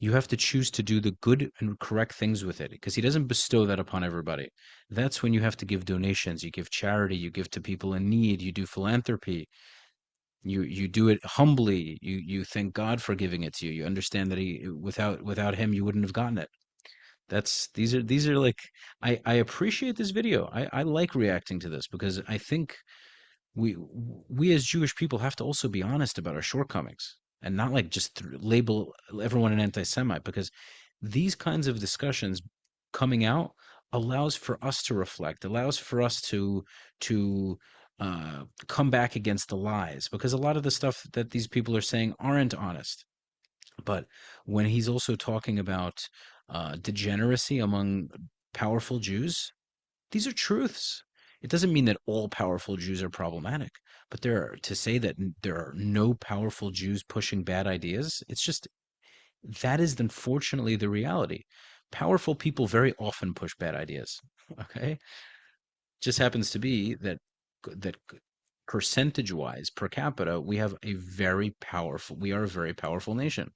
you have to choose to do the good and correct things with it, because he doesn't bestow that upon everybody. That's when you have to give donations, you give charity, you give to people in need, you do philanthropy. You do it humbly. You thank God for giving it to you. You understand that he without him you wouldn't have gotten it. These are like, I appreciate this video. I like reacting to this because I think we as Jewish people have to also be honest about our shortcomings and not like just label everyone an anti-Semite, because these kinds of discussions coming out allows for us to reflect, allows for us to come back against the lies, because a lot of the stuff that these people are saying aren't honest. But when he's also talking about degeneracy among powerful Jews, these are truths. It doesn't mean that all powerful Jews are problematic, but to say that there are no powerful Jews pushing bad ideas, it's just, that is unfortunately the reality. Powerful people very often push bad ideas. Okay? Just happens to be that percentage-wise, per capita, we are a very powerful nation.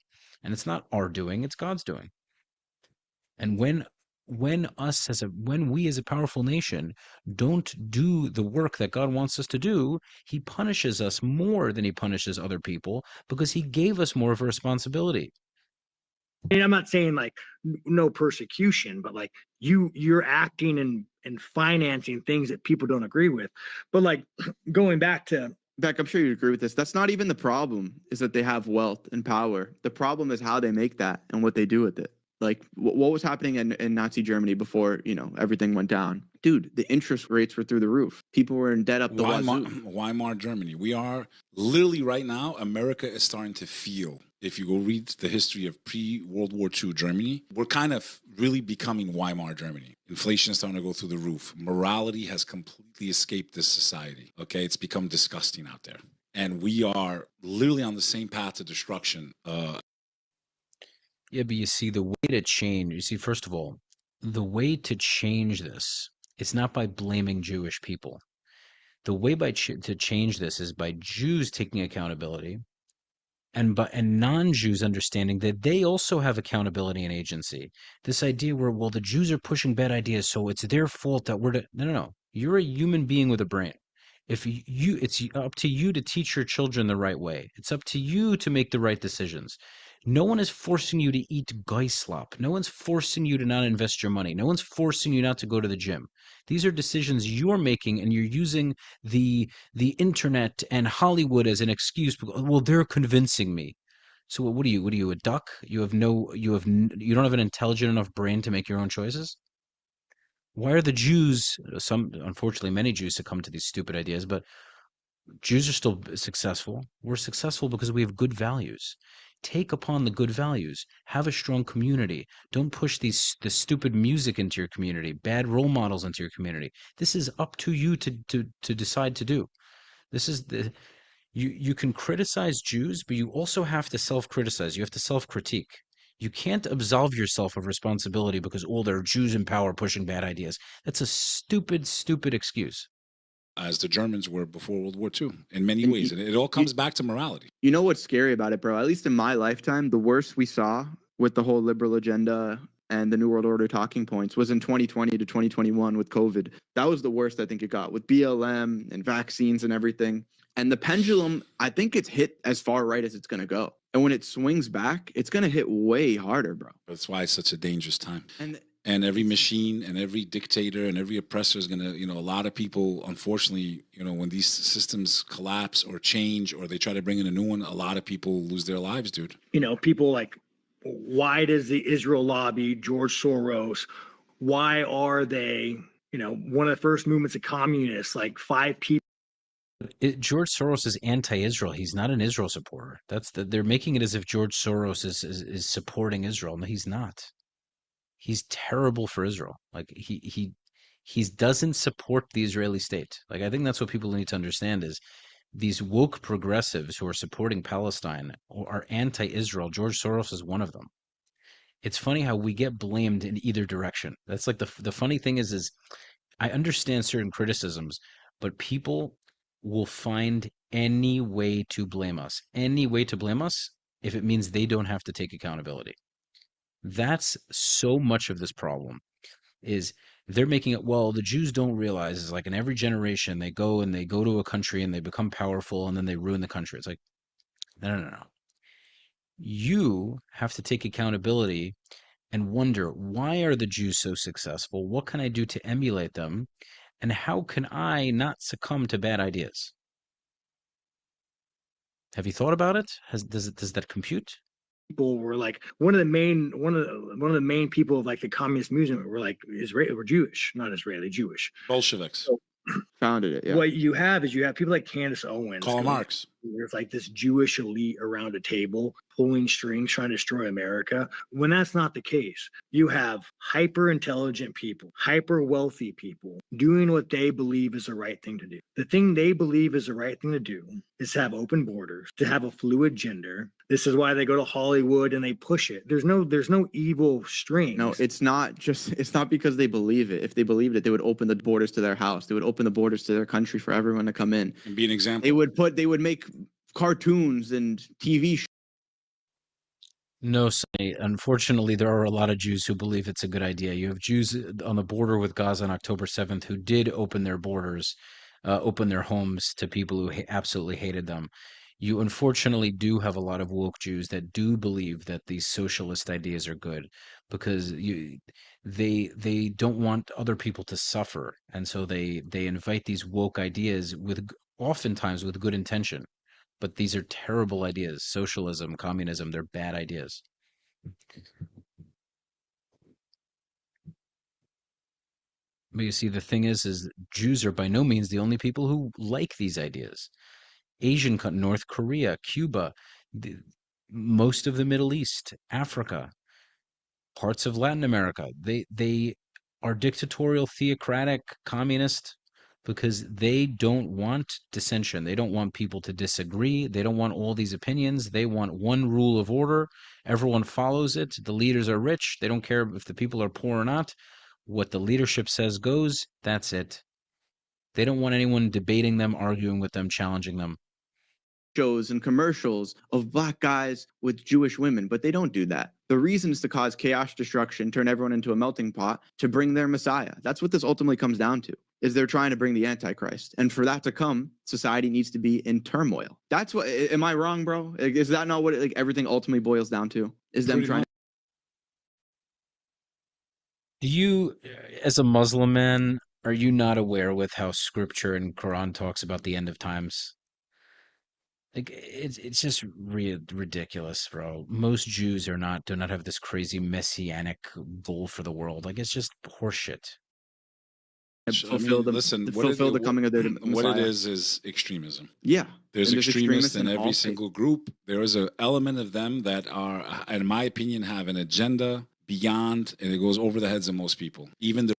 And it's not our doing, it's God's doing. And when we as a powerful nation don't do the work that God wants us to do, he punishes us more than he punishes other people, because he gave us more of a responsibility. I mean, I'm not saying like no persecution, but like you're acting and financing things that people don't agree with. But like going back to Beck, I'm sure you'd agree with this. That's not even the problem, is that they have wealth and power. The problem is how they make that and what they do with it. Like what was happening in Nazi Germany before, everything went down. Dude, the interest rates were through the roof. People were in debt up the wazoo. Weimar Germany. We are literally right now, America is starting to feel, if you go read the history of pre-World War II Germany, we're kind of really becoming Weimar Germany. Inflation is starting to go through the roof. Morality has completely escaped this society. Okay, it's become disgusting out there. And we are literally on the same path to destruction. Yeah, but you see, the way to change, first of all, the way to change this, it's not by blaming Jewish people. The way to change this is by Jews taking accountability, and non-Jews understanding that they also have accountability and agency. This idea where, well, the Jews are pushing bad ideas, so it's their fault that no. You're a human being with a brain. It's up to you to teach your children the right way. It's up to you to make the right decisions. No one is forcing you to eat geislop. No one's forcing you to not invest your money. No one's forcing you not to go to the gym. These are decisions you're making, and you're using the internet and Hollywood as an excuse. Well, they're convincing me. So what are you? What are you, a duck? You don't have an intelligent enough brain to make your own choices? Why are the Jews, unfortunately, many Jews succumb to these stupid ideas, but Jews are still successful. We're successful because we have good values. Take upon the good values. Have a strong community. Don't push the stupid music into your community, bad role models into your community. This is up to you to decide to do. This is you can criticize Jews, but you also have to self-criticize. You have to self-critique. You can't absolve yourself of responsibility because, there are Jews in power pushing bad ideas. That's a stupid, stupid excuse. As the Germans were before World War II in many ways. And it all comes back to morality. You know what's scary about it, bro? At least in my lifetime, the worst we saw with the whole liberal agenda and the New World Order talking points was in 2020 to 2021 with COVID. That was the worst I think it got, with BLM and vaccines and everything. And the pendulum, I think it's hit as far right as it's going to go. And when it swings back, it's going to hit way harder, bro. That's why it's such a dangerous time. And every machine and every dictator and every oppressor is going to, a lot of people, unfortunately, when these systems collapse or change or they try to bring in a new one, a lot of people lose their lives, dude. People like, why does the Israel lobby, George Soros, why are they, one of the first movements of communists, like 5 people George Soros is anti-Israel. He's not an Israel supporter. They're making it as if George Soros is supporting Israel. No, he's not. He's terrible for Israel. Like he doesn't support the Israeli state. Like I think that's what people need to understand is these woke progressives who are supporting Palestine are anti-Israel. George Soros is one of them. It's funny how we get blamed in either direction. That's like the funny thing is I understand certain criticisms, but people will find any way to blame us. Any way to blame us if it means they don't have to take accountability. That's so much of this problem is they're making it, well, the Jews don't realize is like in every generation they go to a country and they become powerful and then they ruin the country. It's like, no. You have to take accountability and wonder, why are the Jews so successful? What can I do to emulate them? And how can I not succumb to bad ideas? Have you thought about it? Does that compute? People were like one of the main people of like the communist movement were like Israeli, were Jewish, not Israeli, Jewish. Bolsheviks. So Founded it. Yeah. what you have is you have people like Candace Owens. Karl going, Marx. There's like this Jewish elite around a table pulling strings trying to destroy America. When that's not the case, you have hyper intelligent people, hyper wealthy people doing what they believe is the right thing to do. The thing they believe is the right thing to do is to have open borders, to have a fluid gender. This is why they go to Hollywood and they push it. There's no evil strings. No, it's not because they believe it. If they believed it, they would open the borders to their house. They would open the borders to their country for everyone to come in. And be an example. They would make cartoons and TV shows. No, Sonny. Unfortunately, there are a lot of Jews who believe it's a good idea. You have Jews on the border with Gaza on October 7th who did open their borders, open their homes to people who absolutely hated them. You unfortunately do have a lot of woke Jews that do believe that these socialist ideas are good because they don't want other people to suffer, and so they invite these woke ideas with oftentimes with good intention. But these are terrible ideas. Socialism, communism, they're bad ideas. But you see, the thing is Jews are by no means the only people who like these ideas. Asian, North Korea, Cuba, most of the Middle East, Africa, parts of Latin America, they are dictatorial, theocratic, communist because they don't want dissension. They don't want people to disagree. They don't want all these opinions. They want one rule of order. Everyone follows it. The leaders are rich. They don't care if the people are poor or not. What the leadership says goes. That's it. They don't want anyone debating them, arguing with them, challenging them. Shows and commercials of black guys with Jewish women, but they don't do that. The reason is to cause chaos, destruction, turn everyone into a melting pot to bring their Messiah. That's what this ultimately comes down to, is they're trying to bring the Antichrist. And for that to come, society needs to be in turmoil. That's what, am I wrong, bro? Is that not what everything ultimately boils down to? Is them trying to... Do you, as a Muslim man, are you not aware with how scripture and Quran talks about the end of times? Like it's just ridiculous, bro. Most Jews do not have this crazy messianic goal for the world. Like it's just horseshit. Fulfill the coming of their Messiah. What it is extremism. Yeah. There's extremists in every single group. There is an element of them that are, in my opinion, have an agenda beyond, and it goes over the heads of most people, even the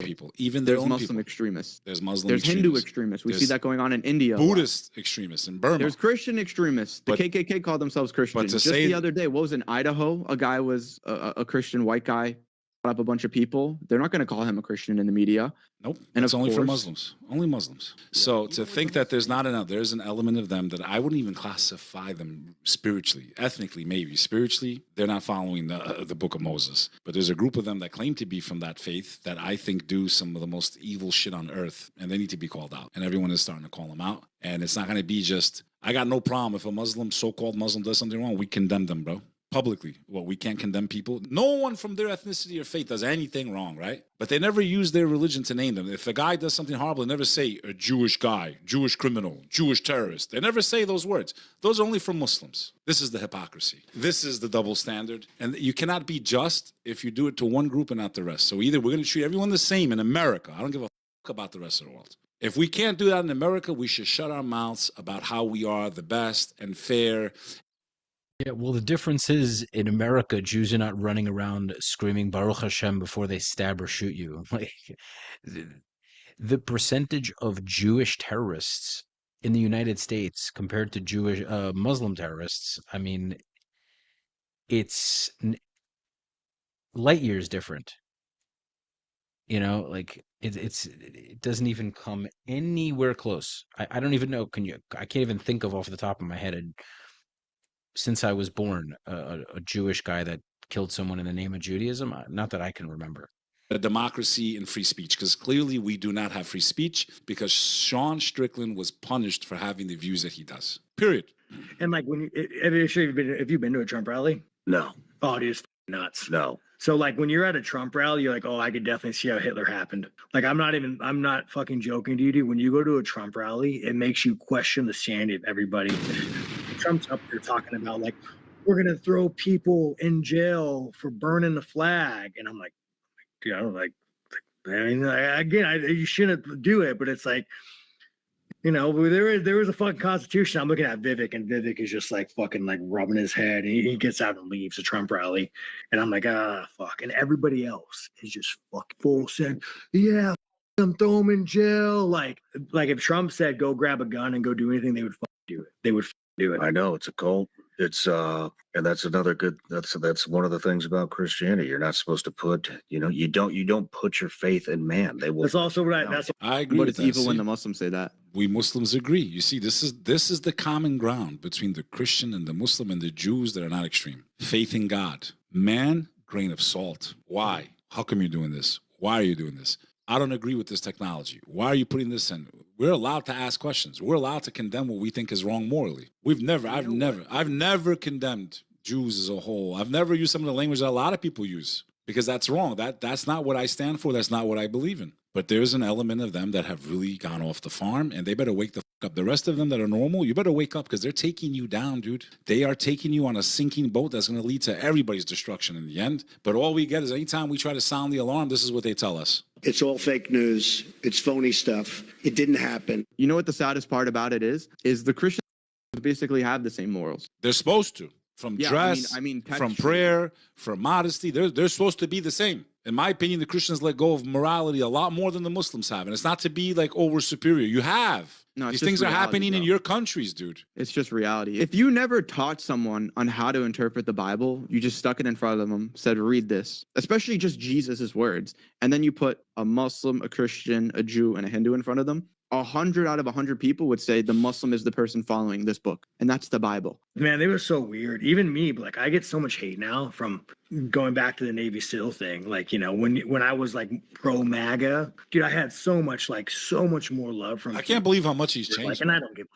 people, even their own Muslim people. extremists. There's Muslim There's extremists. Hindu extremists. We see that going on in India. Buddhist extremists in Burma. There's Christian extremists. The KKK call themselves Christians. Just the other day, what was in Idaho? A guy was a Christian white guy, brought up a bunch of people. They're not going to call him a Christian in the media. Nope. And it's only for Muslims. Only Muslims. Yeah. So to think that there's not enough, there's an element of them that I wouldn't even classify them spiritually, ethnically, maybe. Spiritually, they're not following the book of Moses. But there's a group of them that claim to be from that faith that I think do some of the most evil shit on earth, and they need to be called out. And everyone is starting to call them out. And it's not going to be just, I got no problem if a Muslim, so-called Muslim, does something wrong. We condemn them, bro. Publicly. Well, we can't condemn people. No one from their ethnicity or faith does anything wrong, right? But they never use their religion to name them. If a guy does something horrible, they never say a Jewish guy, Jewish criminal, Jewish terrorist. They never say those words. Those are only for Muslims. This is the hypocrisy. This is the double standard. And you cannot be just if you do it to one group and not the rest. So either we're going to treat everyone the same in America. I don't give a fuck about the rest of the world. If we can't do that in America, we should shut our mouths about how we are the best and fair. Yeah, well, the difference is in America, Jews are not running around screaming Baruch Hashem before they stab or shoot you. Like the, the percentage of Jewish terrorists in the United States compared to Jewish Muslim terrorists, I mean, it's light years different. You know, like it doesn't even come anywhere close. I don't even know. I can't even think of off the top of my head since I was born a Jewish guy that killed someone in the name of Judaism. Not that I can remember. A democracy and free speech, because clearly we do not have free speech because Sean Strickland was punished for having the views that he does. Period. And like when have you been to a Trump rally? No, Oh, dude, it's nuts. no. So like when you're at a Trump rally, you're like, oh, I could definitely see how Hitler happened. Like I'm not fucking joking to you, dude. When you go to a Trump rally, it makes you question the sanity of everybody. Trump's up there talking about like, we're gonna throw people in jail for burning the flag, and I'm like, you know, like, I mean, again, you shouldn't do it, but it's like, you know, there is a fucking constitution. I'm looking at Vivek, and Vivek is just like fucking like rubbing his head, and he gets out and leaves the Trump rally, and I'm like, fuck, and everybody else is just fucking full saying, yeah, throw him in jail. Like if Trump said go grab a gun and go do anything, they would fucking do it. They would do it. I know it's a cult. It's and that's another good. That's one of the things about Christianity. You're not supposed to put. You know, you don't put your faith in man. They will. That's also right. That's I agree. But with it's that. evil when See? the Muslims say that. We Muslims agree. You see, this is the common ground between the Christian and the Muslim and the Jews that are not extreme. Faith in God. Man, grain of salt. Why? How come you're doing this? Why are you doing this? I don't agree with this technology. Why are you putting this in? We're allowed to ask questions. We're allowed to condemn what we think is wrong morally. I've never condemned Jews as a whole. I've never used some of the language that a lot of people use because that's wrong. That's not what I stand for. That's not what I believe in. But there's an element of them that have really gone off the farm, and they better wake the fuck up. The rest of them that are normal, you better wake up because they're taking you down, dude. They are taking you on a sinking boat that's going to lead to everybody's destruction in the end. But all we get is anytime we try to sound the alarm, this is what they tell us. It's all fake news. It's phony stuff. It didn't happen. You know what the saddest part about it is the Christians basically have the same morals. They're supposed to. From Yeah, dress, I mean, from textually. prayer, from modesty, they're supposed to be the same. In my opinion, the Christians let go of morality a lot more than the Muslims have. And it's not to be like, oh, we're superior. You have. No, it's These just things are reality, happening in bro. your countries, dude. It's just reality. If you never taught someone on how to interpret the Bible, you just stuck it in front of them, said, read this, especially just Jesus's words, and then you put a Muslim, a Christian, a Jew, and a Hindu in front of them, 100 out of 100 people would say the Muslim is the person following this book, and that's the Bible. Man, they were so weird. Even me, like I get so much hate now from going back to the Navy SEAL thing. Like, you know, when I was like pro MAGA, dude, I had so much more love from. I can't believe how much he's Like, changed. and I don't give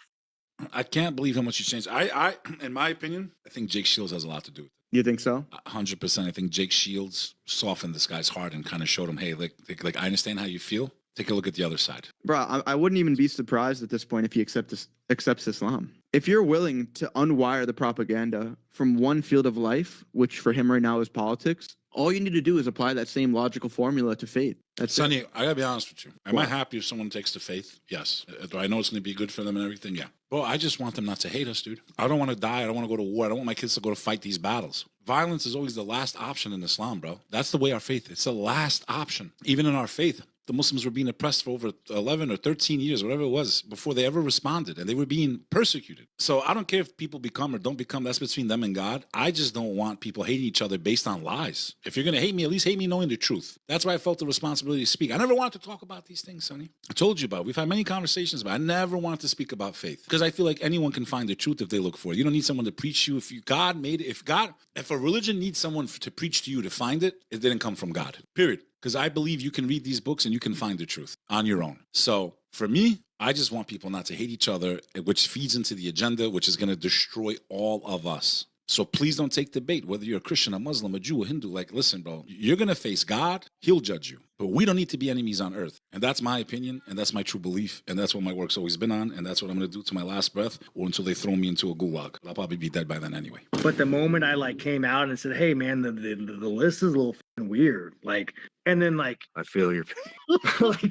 a I can't believe how much he's changed. I, in my opinion, I think Jake Shields has a lot to do with it. You think so? 100%. I think Jake Shields softened this guy's heart and kind of showed him, hey, like I understand how you feel. Take a look at the other side. Bro, I wouldn't even be surprised at this point if he accepts Islam. If you're willing to unwire the propaganda from one field of life, which for him right now is politics, all you need to do is apply that same logical formula to faith. That's Sonny, it. I gotta be honest with you. Am I What? happy if someone takes the faith? Yes. Do I know it's gonna be good for them and everything? Yeah. Bro, I just want them not to hate us, dude. I don't want to die. I don't want to go to war. I don't want my kids to go to fight these battles. Violence is always the last option in Islam, bro. That's the way our faith. It's the last option. Even in our faith, the Muslims were being oppressed for over 11 or 13 years, whatever it was, before they ever responded, and they were being persecuted. So I don't care if people become or don't become. That's between them and God. I just don't want people hating each other based on lies. If you're going to hate me, at least hate me knowing the truth. That's why I felt the responsibility to speak. I never wanted to talk about these things, Sonny. I told you about it. We've had many conversations, but I never wanted to speak about faith because I feel like anyone can find the truth if they look for it. You don't need someone to preach you. If a religion needs someone to preach to you to find it, it didn't come from God, period. Because I believe you can read these books and you can find the truth on your own. So for me, I just want people not to hate each other, which feeds into the agenda, which is going to destroy all of us. So please don't take the bait, whether you're a Christian, a Muslim, a Jew, a Hindu. Like, listen, bro, you're going to face God. He'll judge you. But we don't need to be enemies on earth. And that's my opinion. And that's my true belief. And that's what my work's always been on. And that's what I'm going to do to my last breath or until they throw me into a gulag. I'll probably be dead by then anyway. But the moment I like came out and said, "Hey, man, the list is a little fucking weird," like And then like I feel your like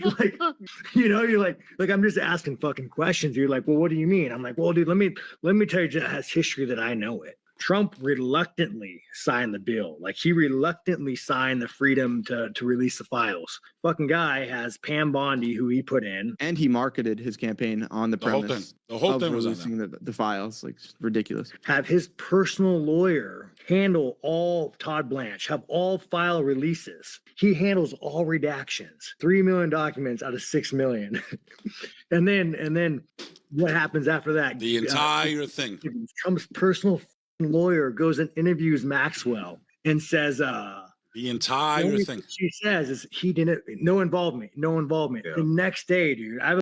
you're like I'm just asking fucking questions. You're like, well, what do you mean? I'm like, well, dude, let me tell you just as history that I know it. Trump reluctantly signed the bill. Like he reluctantly signed the freedom to release the files. Fucking guy has Pam Bondi, who he put in. And he marketed his campaign on the The whole premise thing. The whole of thing was on releasing the files. Like, it's ridiculous. Have his personal lawyer handle all Todd Blanche, have all file releases. He handles all redactions. 3 million documents out of 6 million. and then what happens after that? The entire thing. Trump's personal lawyer goes and interviews Maxwell and says, The entire thing. she says is he didn't, no involvement. Yeah. The next day, dude, I have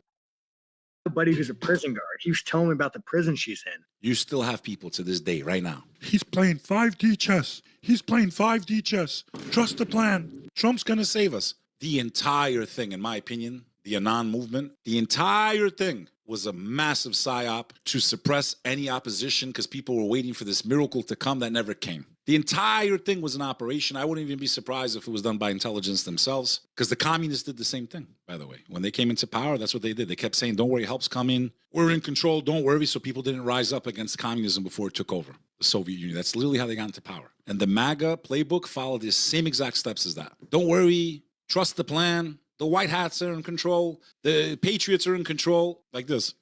a buddy who's a prison guard. He was telling me about the prison she's in. You still have people to this day, right now. He's playing 5D chess. He's playing 5D chess. Trust the plan. Trump's going to save us. The entire thing, in my opinion, the Anon movement, the entire thing was a massive psyop to suppress any opposition because people were waiting for this miracle to come that never came. The entire thing was an operation. I wouldn't even be surprised if it was done by intelligence themselves, because the communists did the same thing, by the way. When they came into power, that's what they did. They kept saying, don't worry, help's coming. We're in control. Don't worry. So people didn't rise up against communism before it took over the Soviet Union. That's literally how they got into power. And the MAGA playbook followed the same exact steps as that. Don't worry. Trust the plan. The white hats are in control. The patriots are in control. Like this.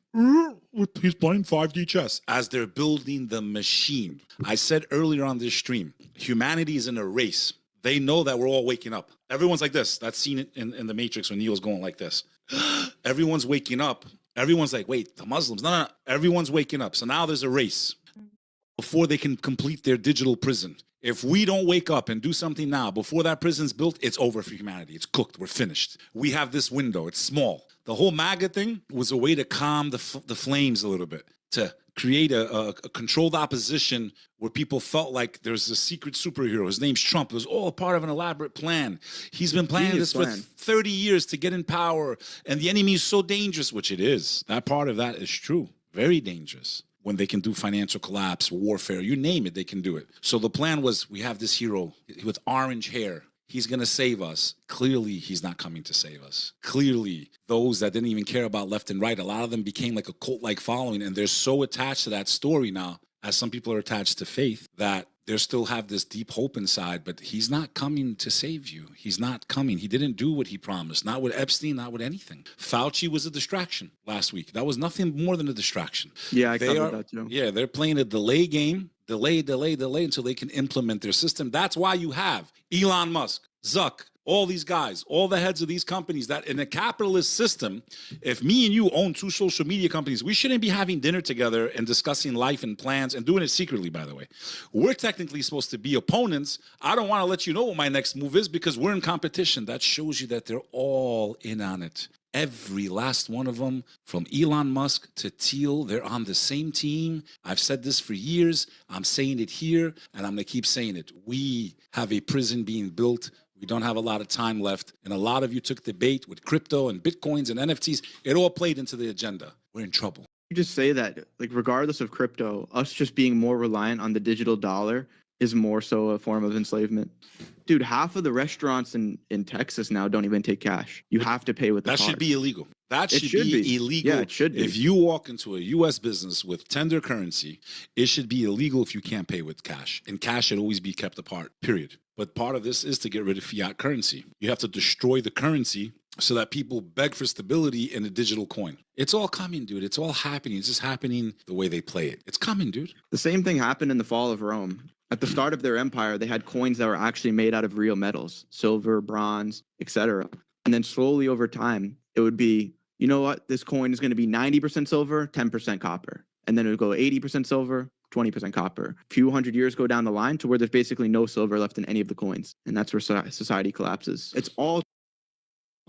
He's playing 5D chess. As they're building the machine. I said earlier on this stream, humanity is in a race. They know that we're all waking up. Everyone's like this. That's seen in the Matrix when Neo's going like this. Everyone's waking up. Everyone's like, wait, the Muslims. No. Everyone's waking up. So now there's a race before they can complete their digital prison. If we don't wake up and do something now, before that prison's built, it's over for humanity. It's cooked. We're finished. We have this window. It's small. The whole MAGA thing was a way to calm the flames a little bit, to create a controlled opposition where people felt like there's a secret superhero. His name's Trump. It was all part of an elaborate plan. He's been planning this for 30 years to get in power, and the enemy is so dangerous, which it is. That part of that is true. Very dangerous. When they can do financial collapse, warfare, you name it, they can do it. So the plan was, we have this hero with orange hair. He's going to save us. Clearly, he's not coming to save us. Clearly, those that didn't even care about left and right, a lot of them became like a cult-like following, and they're so attached to that story now, as some people are attached to faith, that they still have this deep hope inside, but he's not coming to save you. He's not coming. He didn't do what he promised, not with Epstein, not with anything. Fauci was a distraction last week. That was nothing more than a distraction. Yeah, I covered that too. Yeah, they're playing a delay game, delay until they can implement their system. That's why you have Elon Musk, Zuck, all these guys, all the heads of these companies that in a capitalist system, if me and you own 2 social media companies, we shouldn't be having dinner together and discussing life and plans and doing it secretly, by the way. We're technically supposed to be opponents. I don't want to let you know what my next move is because we're in competition. That shows you that they're all in on it. Every last one of them, from Elon Musk to Thiel, they're on the same team. I've said this for years. I'm saying it here, and I'm going to keep saying it. We have a prison being built. We don't have a lot of time left. And a lot of you took the bait with crypto and Bitcoins and NFTs. It all played into the agenda. We're in trouble. You just say that, like, regardless of crypto, us just being more reliant on the digital dollar is more so a form of enslavement. Dude, half of the restaurants in Texas now don't even take cash. You have to pay with the That card. should be illegal. That should be illegal. Yeah, it should be. If you walk into a U.S. business with tender currency, it should be illegal if you can't pay with cash. And cash should always be kept apart, period. But part of this is to get rid of fiat currency. You have to destroy the currency so that people beg for stability in a digital coin. It's all coming, dude. It's all happening. It's just happening the way they play it. It's coming, dude. The same thing happened in the fall of Rome. At the start of their empire, they had coins that were actually made out of real metals, silver, bronze, etc. And then slowly over time, it would be, you know what? This coin is going to be 90% silver, 10% copper. And then it would go 80% silver, 20% copper. A few hundred years go down the line to where there's basically no silver left in any of the coins. And that's where society collapses. It's all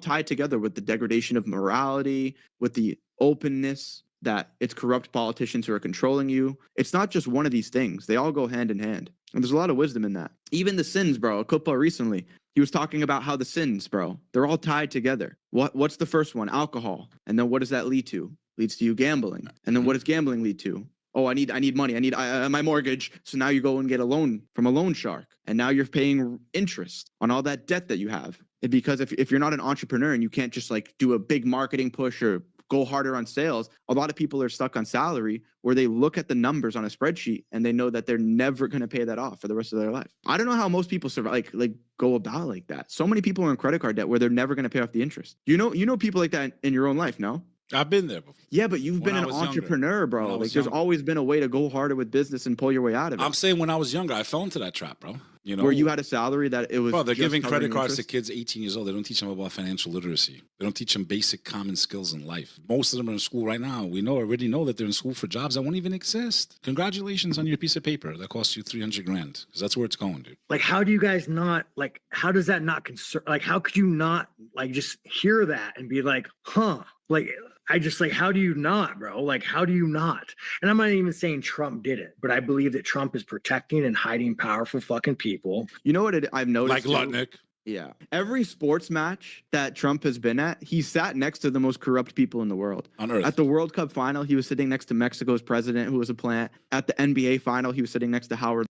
tied together with the degradation of morality, with the openness that it's corrupt politicians who are controlling you. It's not just one of these things. They all go hand in hand. And there's a lot of wisdom in that. Even the sins, bro. Kupa recently, he was talking about how the sins, bro, they're all tied together. What's the first one? Alcohol. And then what does that lead to? Leads to you gambling. And then what does gambling lead to? Oh, I need money. I need my mortgage. So now you go and get a loan from a loan shark. And now you're paying interest on all that debt that you have. Because if you're not an entrepreneur and you can't just like do a big marketing push or go harder on sales, a lot of people are stuck on salary where they look at the numbers on a spreadsheet and they know that they're never going to pay that off for the rest of their life. I don't know how most people survive, like go about like that. So many people are in credit card debt where they're never going to pay off the interest. You know people like that in your own life, no? I've been there before. Yeah, but you've been When I an was younger. entrepreneur, When I bro. was Like there's younger. always been a way to go harder with business and pull your way out of it. I'm saying when I was younger, I fell into that trap, bro. You know, where you had a salary that it was. bro, they're just giving covering credit cards to interest. kids 18 years old. They don't teach them about financial literacy. They don't teach them basic common skills in life. Most of them are in school right now. We already know that they're in school for jobs that won't even exist. Congratulations on your piece of paper that costs you $300,000 because that's where it's going, dude. Like, how do you guys not, like, how does that not concern, like, how could you not, like, just hear that and be like, huh, like, I just like, how do you not, bro? Like, how do you not? And I'm not even saying Trump did it, but I believe that Trump is protecting and hiding powerful fucking people. You know what I've Like noticed? too? Lutnick. Yeah. Every sports match that Trump has been at, he sat next to the most corrupt people in the world. On earth. At the World Cup final, he was sitting next to Mexico's president, who was a plant. At the NBA final, he was sitting next to Howard.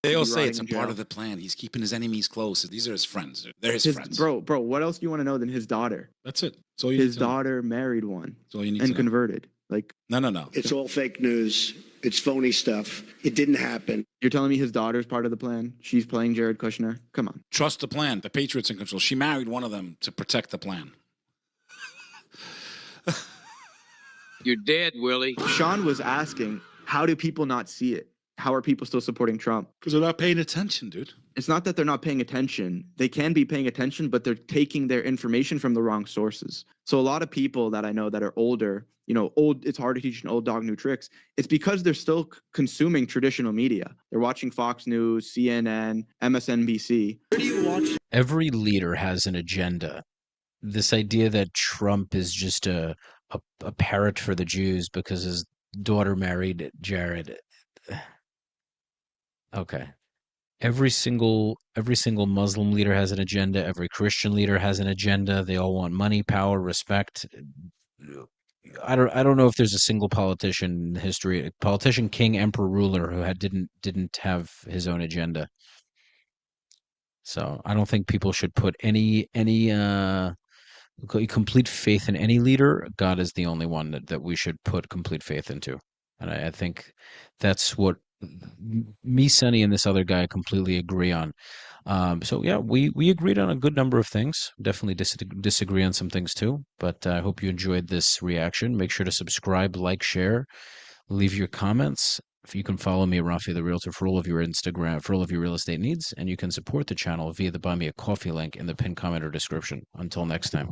They all be say it's a rotting in part jail. of the plan. He's keeping his enemies close. These are his friends. Dude. They're his friends. Bro, what else do you want to know than his daughter? That's it. That's all you need His to know. daughter married one That's all you need and to know. converted. Like, No. It's all fake news. It's phony stuff. It didn't happen. you're telling me his daughter's part of the plan? She's playing Jared Kushner? Come on. Trust the plan. The Patriots in control. She married one of them to protect the plan. You're dead, Willie. Sean was asking, how do people not see it? How are people still supporting Trump? Because they're not paying attention, dude. It's not that they're not paying attention. They can be paying attention, but they're taking their information from the wrong sources. So a lot of people that I know that are older, it's hard to teach an old dog new tricks. It's because they're still consuming traditional media. They're watching Fox News, CNN, MSNBC. Every leader has an agenda. This idea that Trump is just a parrot for the Jews because his daughter married Jared. Okay. Every single Muslim leader has an agenda. Every Christian leader has an agenda. They all want money, power, respect. I don't know if there's a single politician in history, politician, king, emperor, ruler who didn't have his own agenda. So I don't think people should put any complete faith in any leader. God is the only one that we should put complete faith into. And I think that's what me, Sunny, and this other guy completely agree on. So yeah, we agreed on a good number of things. Definitely disagree on some things too. But I hope you enjoyed this reaction. Make sure to subscribe, like, share, leave your comments. If you can follow me, Rafi the Realtor, for all of your real estate needs, and you can support the channel via the Buy Me a Coffee link in the pinned comment or description. Until next time.